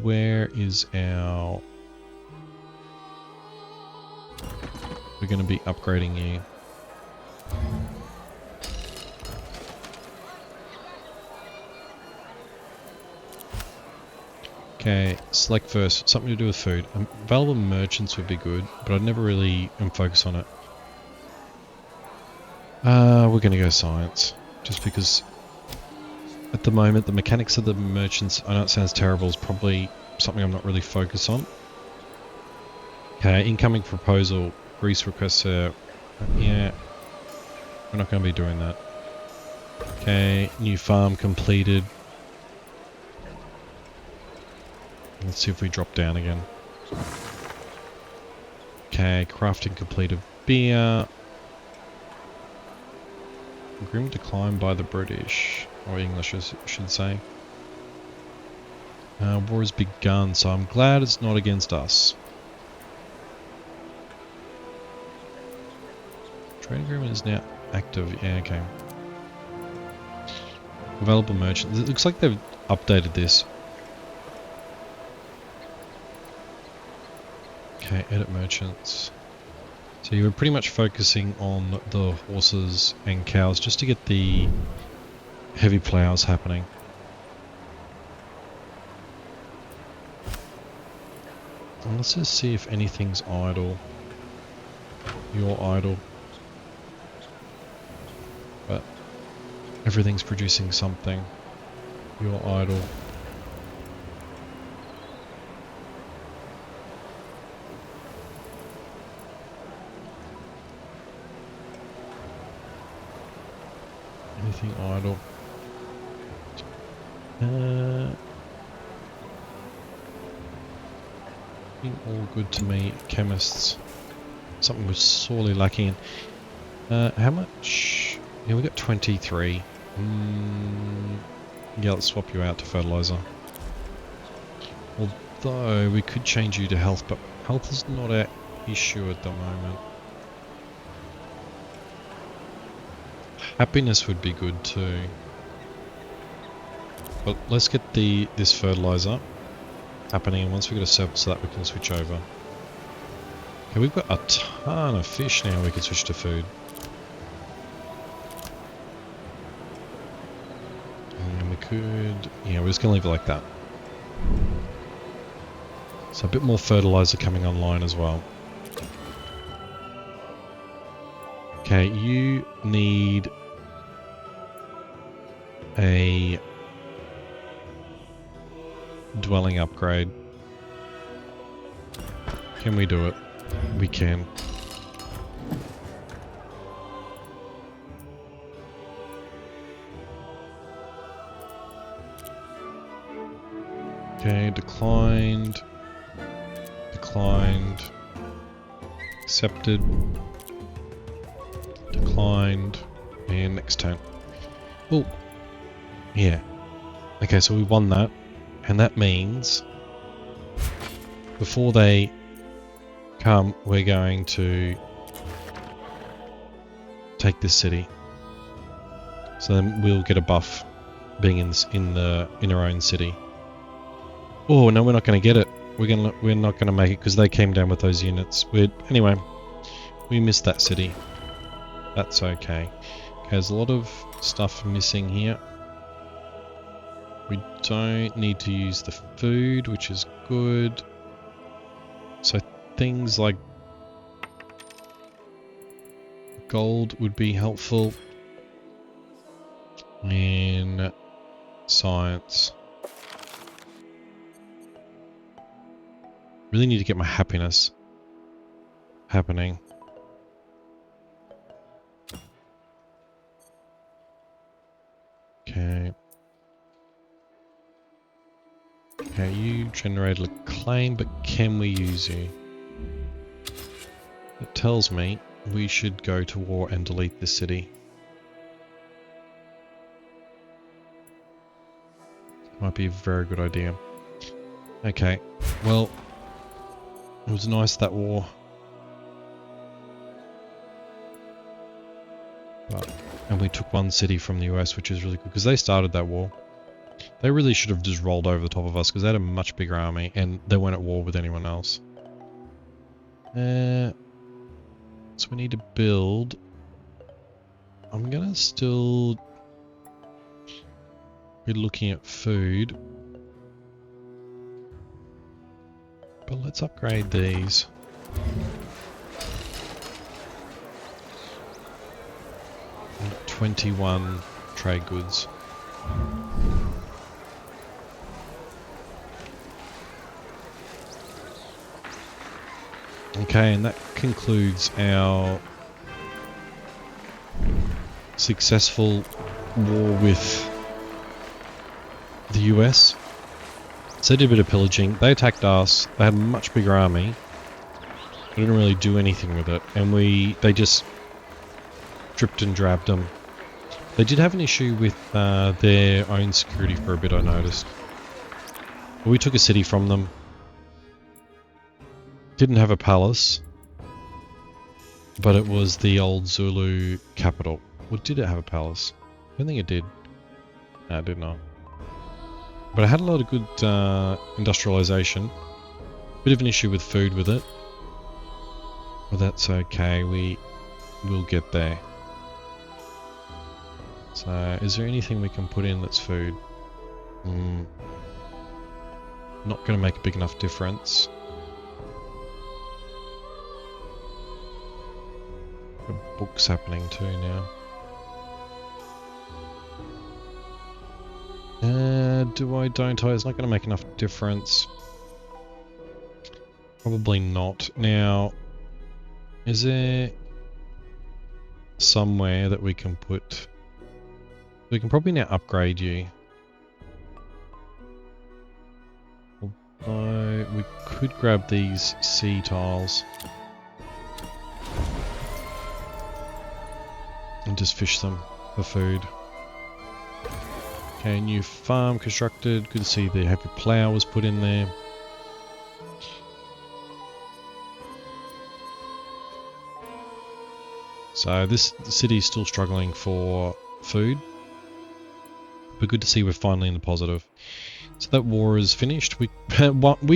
S1: Where is our... We're going to be upgrading you. Okay, select first. Something to do with food. Available merchants would be good, but I'd never really focus on it. We're going to go science. Just because at the moment the mechanics of the merchants, I know it sounds terrible, is probably something I'm not really focused on. Okay, incoming proposal. Greece requests yeah. We're not going to be doing that. Okay, new farm completed. Let's see if we drop down again. Okay, crafting completed beer. Grim decline by the British, or English I should say. War has begun, so I'm glad it's not against us. Trade agreement is now active. Yeah, okay. Available merchants. It looks like they've updated this. Okay, edit merchants. So you were pretty much focusing on the horses and cows just to get the heavy plows happening. And let's just see if anything's idle. You're idle. But everything's producing something. You're idle. Anything idle? All good to me. Chemists. Something was sorely lacking in. How much? Yeah, we got 23. Yeah, let's swap you out to fertilizer. Although we could change you to health, but health is not an issue at the moment. Happiness would be good too. But let's get this fertilizer happening, and once we get a surplus of that we can switch over. Okay, we've got a ton of fish now we can switch to food. And we could... yeah, we're just going to leave it like that. So a bit more fertilizer coming online as well. Okay, you need a dwelling upgrade. Can we do it? We can. Okay, declined. Declined. Accepted. Declined. And next turn. Oh. Yeah. Okay, so we won that. And that means before they come, we're going to take this city. So then we'll get a buff being in our own city. Oh no, we're not going to get it. We're not going to make it because they came down with those units. Anyway, we missed that city. That's okay. Okay, there's a lot of stuff missing here. We don't need to use the food, which is good. So things like gold would be helpful. And science. Really need to get my happiness happening. Okay. Okay, you generated a claim, but can we use you? It tells me we should go to war and delete this city. Might be a very good idea. Okay, well, it was nice that war. And we took one city from the US, which is really good, because they started that war. They really should have just rolled over the top of us, because they had a much bigger army, and they weren't at war with anyone else. So we need to build... I'm gonna still be looking at food. But let's upgrade these. And 21 trade goods. Okay, and that concludes our successful war with the US. So they did a bit of pillaging. They attacked us. They had a much bigger army. We didn't really do anything with it, and they just dripped and drabbed them. They did have an issue with their own security for a bit, I noticed. We took a city from them. Didn't have a palace, but it was the old Zulu capital. Well, did it have a palace? I don't think it did. No, it did not. But it had a lot of good industrialization. Bit of an issue with food with it. Well, that's okay. We'll get there. So, is there anything we can put in that's food? Not going to make a big enough difference. The book's happening too now. Don't I? It's not going to make enough difference. Probably not. Now, is there somewhere that we can put... We can probably now upgrade you. Although, we could grab these sea tiles. And just fish them for food. Okay, new farm constructed. Good to see the heavy plough was put in there. So this city is still struggling for food. But good to see we're finally in the positive. So that war is finished. We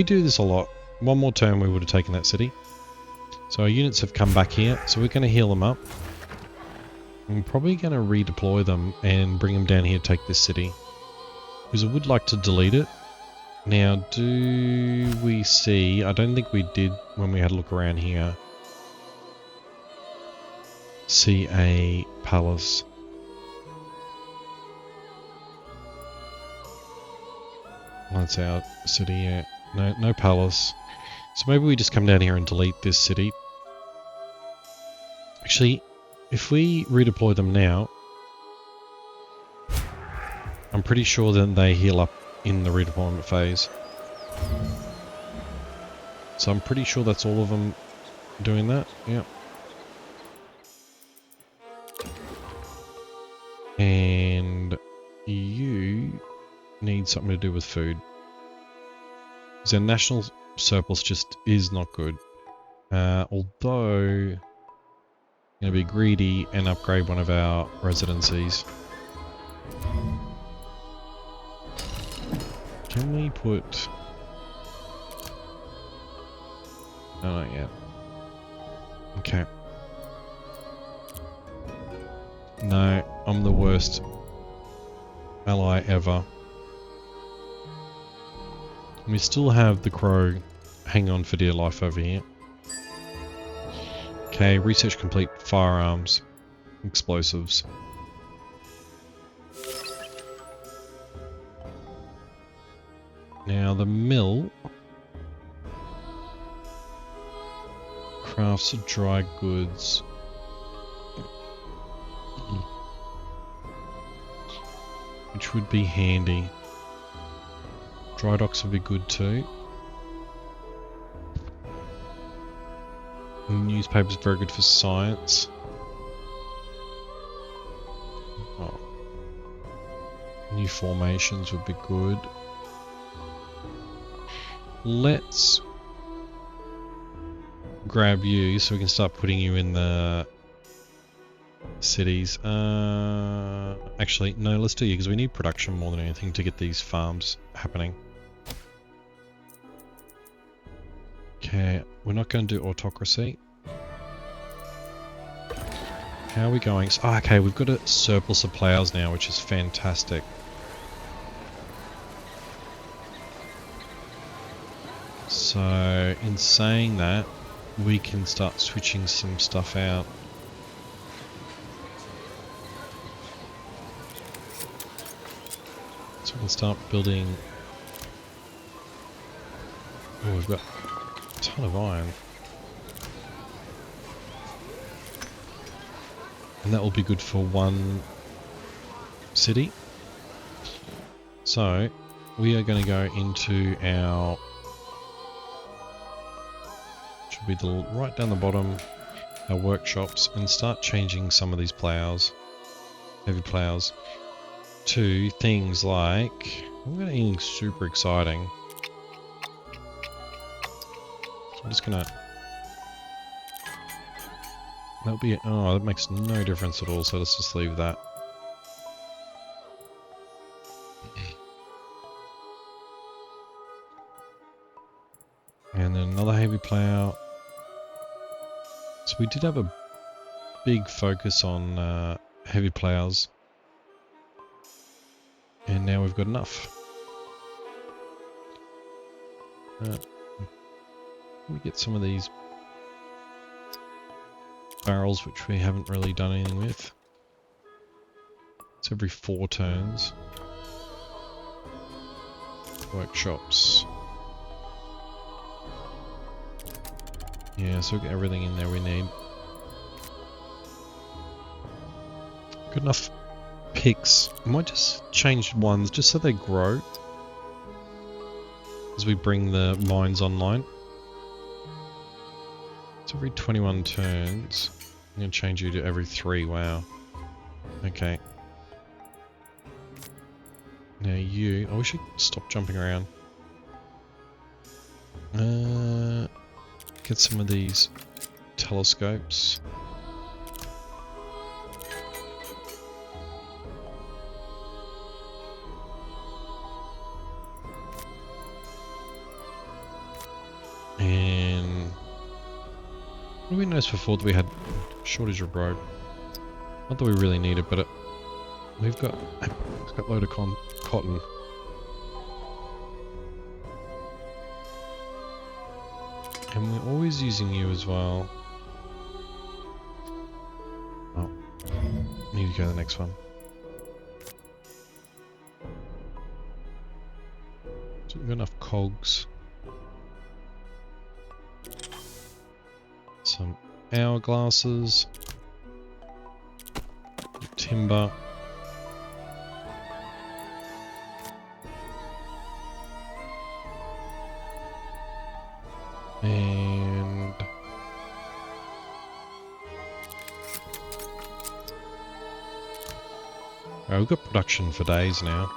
S1: do this a lot. One more turn we would have taken that city. So our units have come back here. So we're going to heal them up. I'm probably going to redeploy them and bring them down here to take this city. Because I would like to delete it. Now, do we see... I don't think we did when we had a look around here. See a palace. That's our city, yeah. No palace. So maybe we just come down here and delete this city. Actually... If we redeploy them now, I'm pretty sure then they heal up in the redeployment phase. So I'm pretty sure that's all of them doing that, yeah. And you need something to do with food. Because their national surplus just is not good. Although... Going to be greedy and upgrade one of our residencies. Can we put... No, not yet. Okay. No, I'm the worst ally ever. We still have the crow hanging on for dear life over here. Okay, research complete. Firearms. Explosives. Now the mill crafts dry goods. Which would be handy. Dry docks would be good too. Newspapers very good for science. Oh. New formations would be good. Let's grab you so we can start putting you in the cities. Actually, no, let's do you because we need production more than anything to get these farms happening. Okay, we're not going to do autocracy. How are we going? Oh, okay, we've got a surplus of plows now, which is fantastic. So, in saying that, we can start switching some stuff out. So we can start building... Oh, we've got a ton of iron. And that will be good for one city. So we are going to go into our, should be the right down the bottom, our workshops, and start changing some of these plows, heavy plows, to things like, I'm going to anything super exciting. So I'm just going to, that'll be, oh, that makes no difference at all, so let's just leave that. And then another heavy plow. So we did have a big focus on heavy plows, and now we've got enough. Let me get some of these barrels which we haven't really done anything with. It's every 4 turns. Workshops. Yeah, so we'll get everything in there we need. Good enough picks. I might just change ones just so they grow as we bring the mines online. It's every 21 turns. I'm going to change you to every 3. Wow. Okay. Now you... I wish you could stop jumping around. Get some of these telescopes. And what did we notice before that we had shortage of rope? Not that we really need it, but we've got a load of cotton. And we're always using you as well. Oh, need to go to the next one. So we've got enough cogs. Some hourglasses. Timber. And oh, we've got production for days now.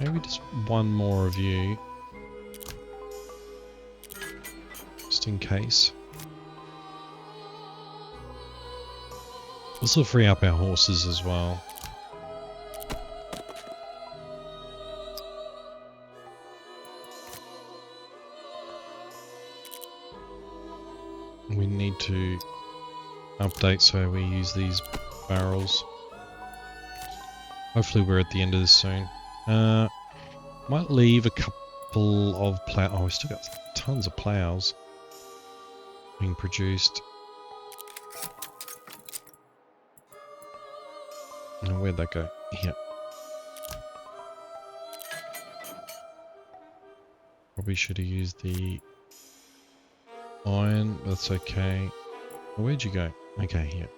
S1: Maybe just one more of you, just in case. This will free up our horses as well. We need to update so we use these barrels. Hopefully we're at the end of this soon. Might leave a couple of plow. Oh, we still got tons of plows being produced. And where'd that go? Here. Probably should have used the iron. That's okay. Where'd you go? Okay, here.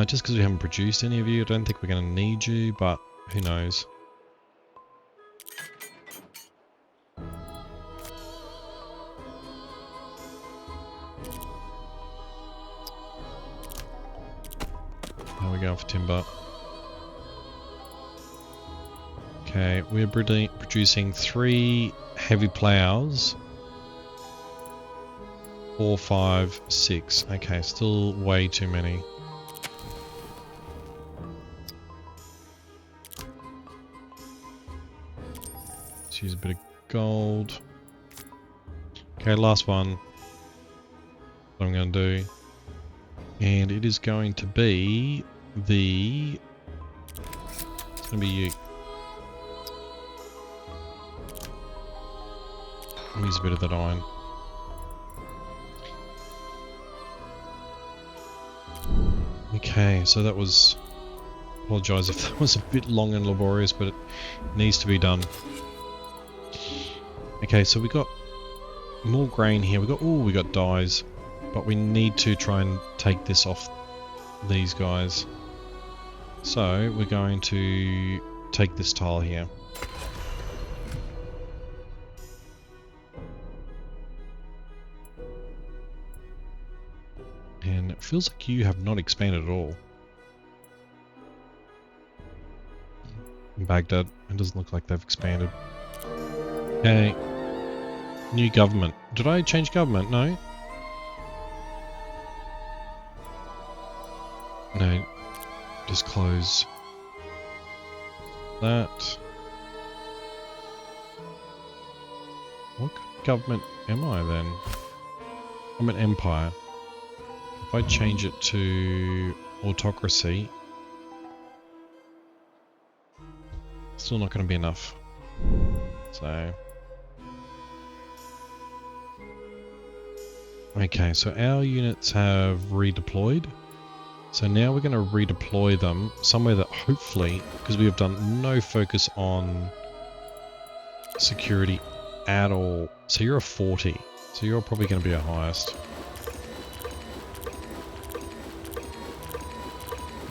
S1: Just because we haven't produced any of you, I don't think we're going to need you, but who knows. Now we're going for timber. Okay, we're producing 3 heavy plows. 4, 5, 6. Okay, still way too many. Let's use a bit of gold. Okay, last one. What I'm going to do. And it is going to be the... It's going to be you. I'll use a bit of that iron. Okay, so that was Apologise if that was a bit long and laborious, but it needs to be done. Okay, so we got more grain here. We got dyes, but we need to try and take this off these guys. So we're going to take this tile here. And it feels like you have not expanded at all. Baghdad, it doesn't look like they've expanded. Okay. New government. Did I change government? No. No. Just close that. What kind of government am I then? I'm an empire. If I change it to autocracy, still not going to be enough. So, okay, so our units have redeployed. So now we're going to redeploy them somewhere that hopefully, because we have done no focus on security at all. So you're a 40. So you're probably going to be our highest.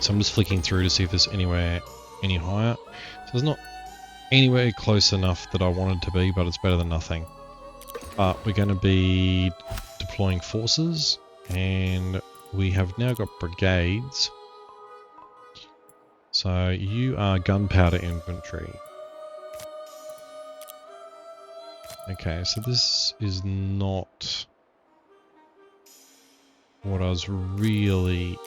S1: So I'm just flicking through to see if there's anywhere any higher. So there's not anywhere close enough that I wanted to be, but it's better than nothing. But we're going to be deploying forces, and we have now got brigades. So you are gunpowder infantry. Okay, so this is not what I was really...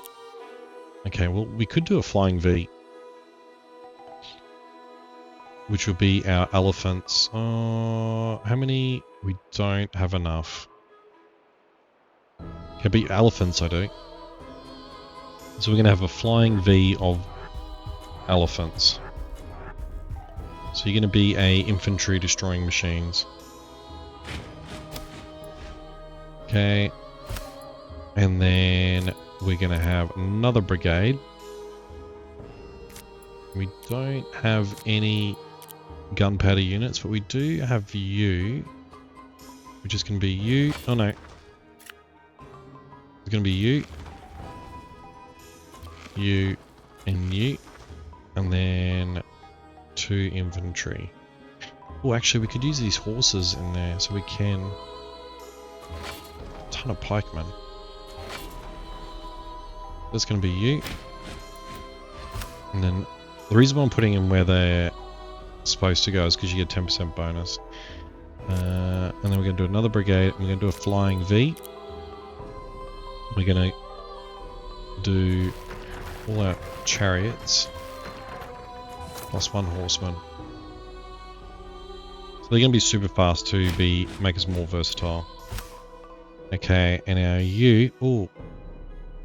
S1: Okay, well, we could do a flying V, which would be our elephants. How many? We don't have enough. Okay, but elephants I do. So we're going to have a flying V of elephants. So you're going to be a infantry destroying machines. Okay. And then we're going to have another brigade. We don't have any gunpowder units, but we do have you, which is going to be you. Oh no. It's going to be you. You and you. And then 2 infantry. Oh, actually, we could use these horses in there so we can... A ton of pikemen. That's going to be you. And then the reason why I'm putting them where they're supposed to go is because you get 10% bonus. And then we're going to do another brigade. We're going to do a flying V. We're going to do all our chariots. Plus 1 horseman. So they're going to be super fast to make us more versatile. Okay, and our U... Ooh.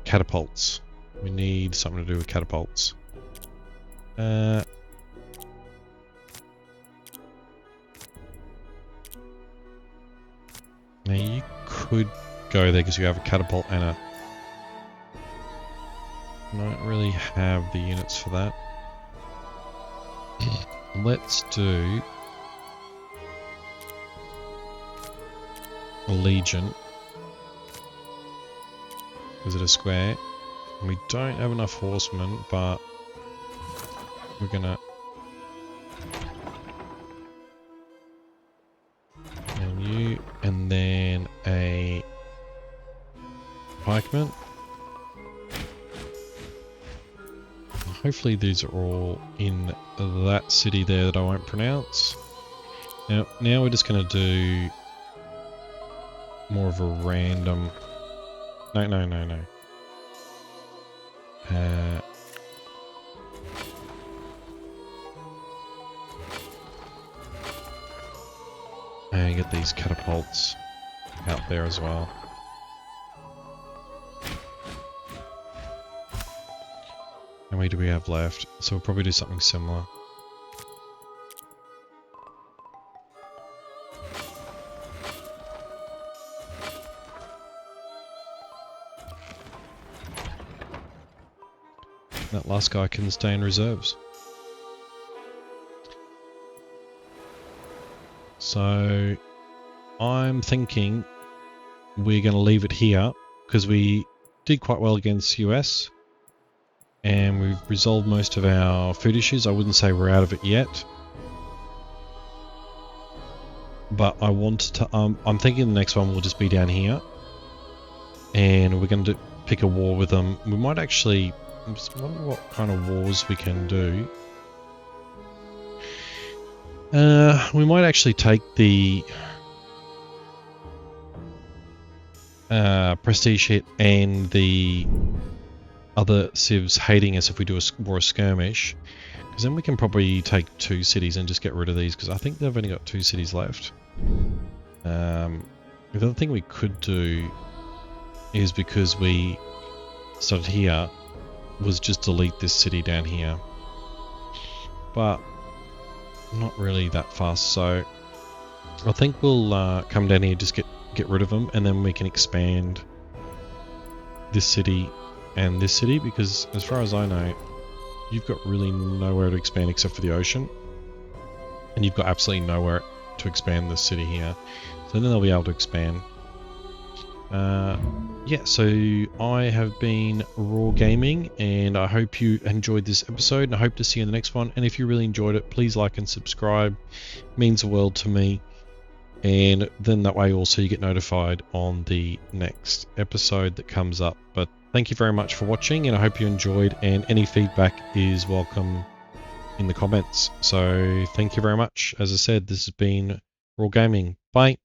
S1: Catapults. We need something to do with catapults. Now you could go there because you have a catapult and a... I don't really have the units for that. Let's do a legion. Is it a square? We don't have enough horsemen, but we're gonna... And you, and then a pikeman. Hopefully these are all in that city there that I won't pronounce. Now we're just gonna do more of a random... No. And get these catapults out there as well. How many do we have left? So we'll probably do something similar. That last guy can stay in reserves. So I'm thinking we're going to leave it here because we did quite well against US and we've resolved most of our food issues. I wouldn't say we're out of it yet, but I want to. I'm thinking the next one will just be down here, and we're going to pick a war with them. We might actually. I'm just wondering what kind of wars we can do. We might actually take the prestige hit and the other civs hating us if we do a war skirmish, because then we can probably take 2 cities and just get rid of these, because I think they've only got 2 cities left. The other thing we could do is, because we started here, was just delete this city down here, but not really that fast. So I think we'll come down here, just get rid of them, and then we can expand this city and this city, because as far as I know, you've got really nowhere to expand except for the ocean, and you've got absolutely nowhere to expand this city here. So then they'll be able to expand. Yeah, so I have been Raw Gaming, and I hope you enjoyed this episode, and I hope to see you in the next one. And if you really enjoyed it, please like and subscribe. It means the world to me. And then that way also you get notified on the next episode that comes up. But thank you very much for watching, and I hope you enjoyed, and any feedback is welcome in the comments. So thank you very much. As I said, this has been Raw Gaming. Bye.